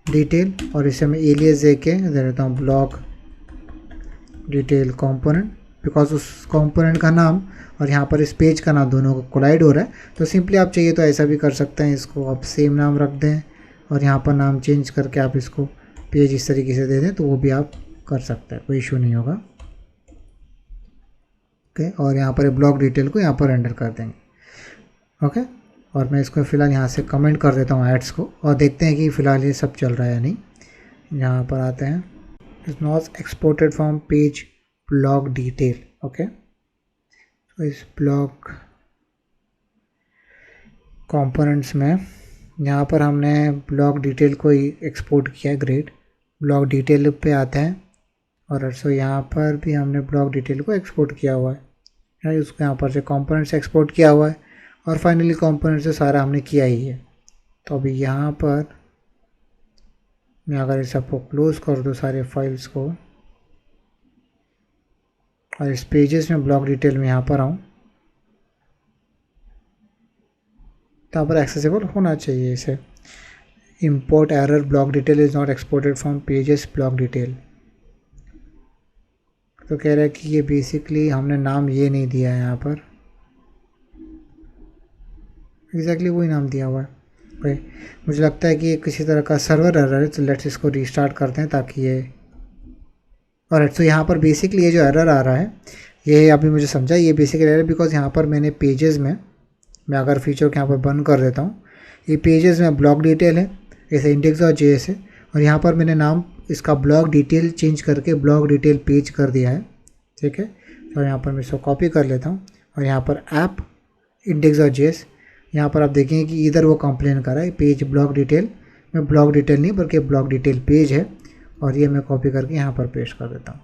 डिटेल, और इसे मैं एलियस दे के दे देता हूँ ब्लॉक डिटेल कंपोनेंट, बिकॉज उस कंपोनेंट का नाम और यहाँ पर इस पेज का नाम दोनों को कोलाइड हो रहा है। तो सिंपली आप चाहिए तो ऐसा भी कर सकते हैं, इसको आप सेम नाम रख दें और यहाँ पर नाम चेंज करके आप इसको पेज इस तरीके से दे दें, तो वो भी आप कर सकते हैं, कोई इशू नहीं होगा। ओके, और यहाँ पर ब्लॉक डिटेल को यहाँ पर एंटर कर देंगे। ओके, और मैं इसको फ़िलहाल यहाँ से कमेंट कर देता हूँ एड्स को, और देखते हैं कि फ़िलहाल ये सब चल रहा है या नहीं। यहाँ पर आते हैं, is not exported from page block detail. Okay, तो इस ब्लॉक कंपोनेंट्स में यहाँ पर हमने ब्लॉक डिटेल को ही एक्सपोर्ट किया है। ग्रेट, ब्लॉक डिटेल पे आते हैं, और सो यहाँ पर भी हमने ब्लॉक डिटेल को एक्सपोर्ट किया हुआ है, उसको यहाँ पर से कंपोनेंट्स एक्सपोर्ट किया हुआ है, और फाइनली कंपोनेंट से सारा हमने किया ही है। तो अभी यहाँ पर मैं अगर इस सबको क्लोज कर दूँ सारे फाइल्स को, और इस पेजेस में ब्लॉक डिटेल में यहाँ पर आऊँ, तो यहाँ पर एक्सेसिबल होना चाहिए इसे। Import error block detail is not exported from pages block detail. तो कह रहा है कि ये बेसिकली हमने नाम ये नहीं दिया है, यहाँ पर एग्जैक्टली वही नाम दिया हुआ है। भाई मुझे लगता है कि ये किसी तरह का सर्वर एरर है, तो लेट्स इसको रीस्टार्ट करते हैं ताकि ये, और तो यहाँ पर बेसिकली ये जो एरर आ रहा है ये अभी मुझे समझा, ये बेसिकली एरर बिकॉज यहाँ पर मैंने पेजेस में, मैं अगर फीचर को यहाँ पर बंद कर देता हूँ, ये पेजेस में ब्लॉक डिटेल है, जैसे index.js है, और यहाँ पर मैंने नाम इसका ब्लॉक डिटेल चेंज करके ब्लॉक डिटेल पेज कर दिया है। ठीक है, तो यहाँ पर मैं इसको कॉपी कर लेता हूँ, और यहाँ पर ऐप index.js, यहाँ पर आप देखेंगे कि इधर वो कंप्लेन कर रहा है पेज ब्लॉक डिटेल में, ब्लॉक डिटेल नहीं बल्कि ब्लॉक डिटेल पेज है, और ये मैं कॉपी करके यहाँ पर पेस्ट कर देता हूँ।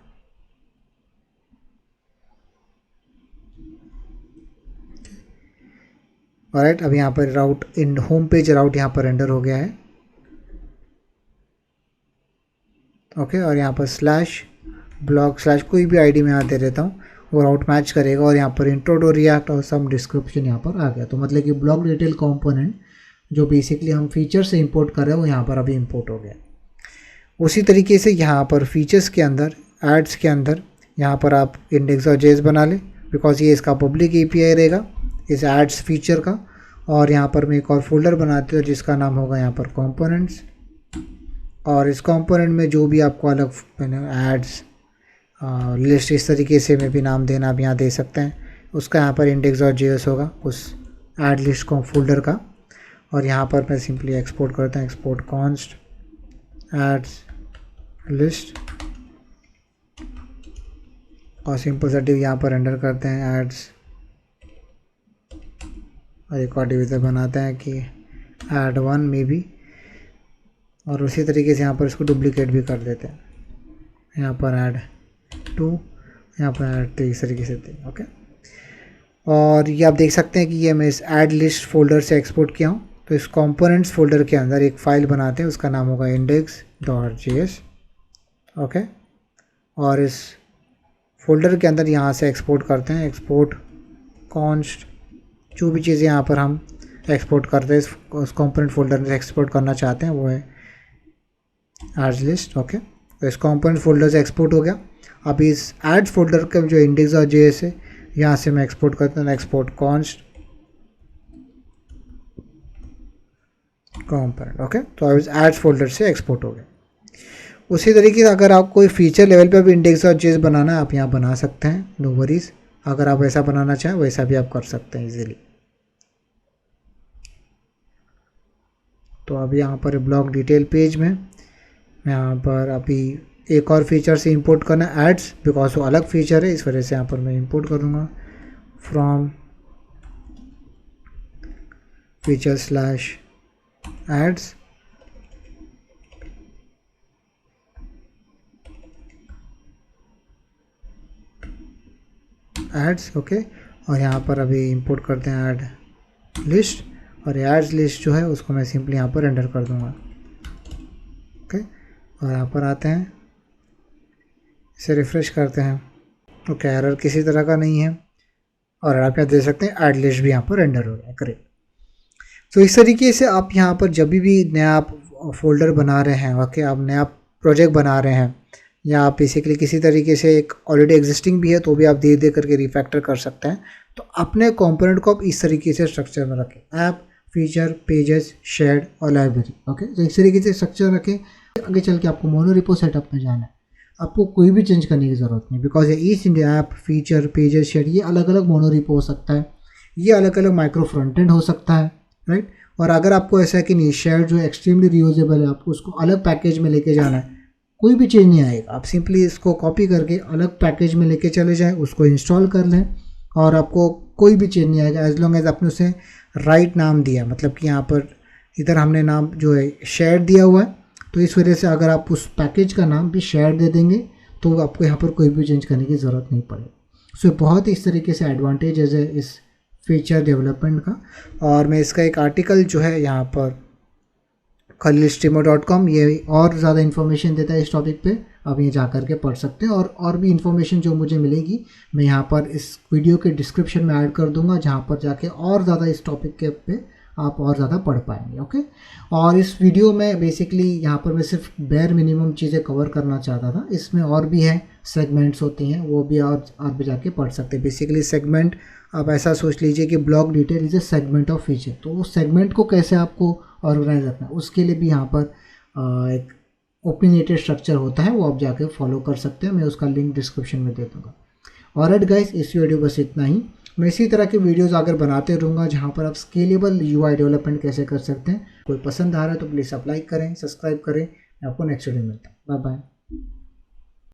ऑलराइट, अब यहाँ पर राउट इन होम पेज राउट यहाँ पर रेंडर हो गया है। ओके, और यहाँ पर स्लैश ब्लॉक स्लैश कोई भी आईडी में यहाँ दे देता हूँ, वो राउट मैच करेगा, और यहाँ पर इंट्रो टू रिएक्ट और सम डिस्क्रिप्शन यहाँ पर आ गया। तो मतलब कि ब्लॉक डिटेल कंपोनेंट जो बेसिकली हम फीचर से इंपोर्ट कर रहे हैं वो यहाँ पर अभी इंपोर्ट हो गया। उसी तरीके से यहाँ पर फीचर्स के अंदर, एड्स के अंदर यहाँ पर आप index.js बना लें, बिकॉज ये इसका पब्लिक API रहेगा इस एड्स फीचर का। और यहाँ पर मैं एक और फोल्डर बनाते हो जिसका नाम होगा यहाँ पर कंपोनेंट्स, और इस कंपोनेंट में जो भी आपको अलग एड्स लिस्ट इस तरीके से में भी नाम देना आप यहाँ दे सकते हैं, उसका यहाँ पर index.js होगा उस एड लिस्ट को फोल्डर का। और यहाँ पर मैं सिंपली एक्सपोर्ट करता हूँ, एक्सपोर्ट कॉन्स्ट एड्स लिस्ट, और सिंपल सा डिव यहाँ पर एंटर करते हैं एड्स, और एक और डिविजन बनाते हैं कि ऐड 1 में भी, और उसी तरीके से यहाँ पर इसको डुप्लीकेट भी कर देते हैं, यहाँ पर ऐड 2, यहाँ पर ऐड 3, इस तरीके से थे। ओके, और ये आप देख सकते हैं कि ये मैं इस ऐड लिस्ट फोल्डर से एक्सपोर्ट किया हूँ। तो इस कंपोनेंट्स फोल्डर के अंदर एक फ़ाइल बनाते हैं, उसका नाम होगा index.js। ओके, और इस फोल्डर के अंदर यहाँ से एक्सपोर्ट करते हैं, एक्सपोर्ट कॉन्स्ट, जो भी चीज़ें यहाँ पर हम एक्सपोर्ट करते हैं उस कंपोनेंट फोल्डर में एक्सपोर्ट करना चाहते हैं वो है एड्स लिस्ट। ओके, तो इस कंपोनेंट फोल्डर से एक्सपोर्ट हो गया। अब इस एड्स फोल्डर का जो index.js है यहाँ से मैं एक्सपोर्ट करता हूँ, एक्सपोर्ट कॉन्स्ट कंपोनेंट। ओके, तो अब इस एड्स फोल्डर से एक्सपोर्ट हो गया। उसी तरीके से अगर आप कोई फीचर लेवल पे भी index.js बनाना है आप यहाँ बना सकते हैं, नो वरीज। अगर आप वैसा बनाना चाहें वैसा भी आप कर सकते हैं इजीली। तो अभी यहाँ पर ब्लॉग डिटेल पेज में मैं यहाँ पर अभी एक और फीचर से इंपोर्ट करना एड्स, बिकॉज वो अलग फीचर है, इस वजह से यहाँ पर मैं इंपोर्ट करूँगा from feature slash ads. Ads okay, और यहाँ पर अभी इंपोर्ट करते हैं ऐड लिस्ट, और एड्स लिस्ट जो है उसको मैं सिंपली यहाँ पर एंटर कर दूँगा। ओके, और यहाँ पर आते हैं, इसे रिफ़्रेश करते हैं। ओके, एरर किसी तरह का नहीं है, और आप यहाँ देख सकते हैं ऐड लिस्ट भी यहाँ पर एंटर हो रहा है। करेक्ट। तो इस तरीके से आप यहाँ पर जब भी नया आप फोल्डर बना रहे हैं, ओके, आप नया प्रोजेक्ट बना रहे हैं, या आप बेसिकली किसी तरीके से एक ऑलरेडी एग्जिस्टिंग भी है तो भी आप धीरे धीरे करके रिफैक्टर कर सकते हैं। तो अपने कंपोनेंट को आप इस तरीके से स्ट्रक्चर में रखें, ऐप, फीचर, पेजेस, शेयर्ड और लाइब्रेरी। ओके, तो इस तरीके से स्ट्रक्चर रखें। आगे चल के आपको मोनोरिपो सेटअप में जाना है, आपको कोई भी चेंज करने की ज़रूरत नहीं, बिकॉज ये each India app, feature, pages, share ये अलग अलग मोनोरिपो हो सकता है, ये अलग अलग माइक्रो फ्रंट एंड हो सकता है, राइट। और अगर आपको ऐसा है कि नहीं, शेयर जो एक्सट्रीमली रियूजेबल है, आपको उसको अलग पैकेज में लेके जाना है, कोई भी चेंज नहीं आएगा। आप सिंपली इसको कॉपी करके अलग पैकेज में लेके चले जाएं, उसको इंस्टॉल कर लें, और आपको कोई भी चेंज नहीं आएगा एज लॉन्ग एज आपने उसे राइट नाम दिया। मतलब कि यहाँ पर इधर हमने नाम जो है शेयर दिया हुआ है, तो इस वजह से अगर आप उस पैकेज का नाम भी शेयर दे देंगे तो आपको यहाँ पर कोई भी चेंज करने की ज़रूरत नहीं पड़ेगी। सो बहुत इस तरीके से एडवांटेजेस है इस फीचर डेवलपमेंट का। और मैं इसका एक आर्टिकल जो है यहाँ पर khalilstreamer.com, ये और ज़्यादा इन्फॉर्मेशन देता है इस टॉपिक पे, आप ये जा कर के पढ़ सकते हैं। और भी इन्फॉर्मेशन जो मुझे मिलेगी मैं यहाँ पर इस वीडियो के डिस्क्रिप्शन में ऐड कर दूंगा, जहाँ पर जाके और ज़्यादा इस टॉपिक के पे आप और ज़्यादा पढ़ पाएंगे। ओके, और इस वीडियो में बेसिकली यहाँ पर मैं सिर्फ बेयर मिनिमम चीज़ें कवर करना चाहता था, इसमें और भी है, सेगमेंट्स होती हैं, वो भी और आप भी जाके पढ़ सकते हैं। बेसिकली सेगमेंट आप ऐसा सोच लीजिए कि block detail is A segment of feature, तो उस सेगमेंट को कैसे आपको ऑर्गेनाइज रखना है उसके लिए भी यहाँ पर एक ओपिनियटेड स्ट्रक्चर होता है, वो आप जाके फॉलो कर सकते हैं। मैं उसका लिंक डिस्क्रिप्शन में दे दूँगा। ऑलराइट गाइस, इस वीडियो बस इतना ही। मैं इसी तरह के वीडियोस अगर बनाते रहूँगा जहाँ पर आप स्केलेबल यूआई डेवलपमेंट कैसे कर सकते हैं। कोई पसंद आ रहा है तो प्लीज़ आप लाइक करें, सब्सक्राइब करें। मैं आपको नेक्स्ट वीडियो में मिलता हूँ। Bye bye.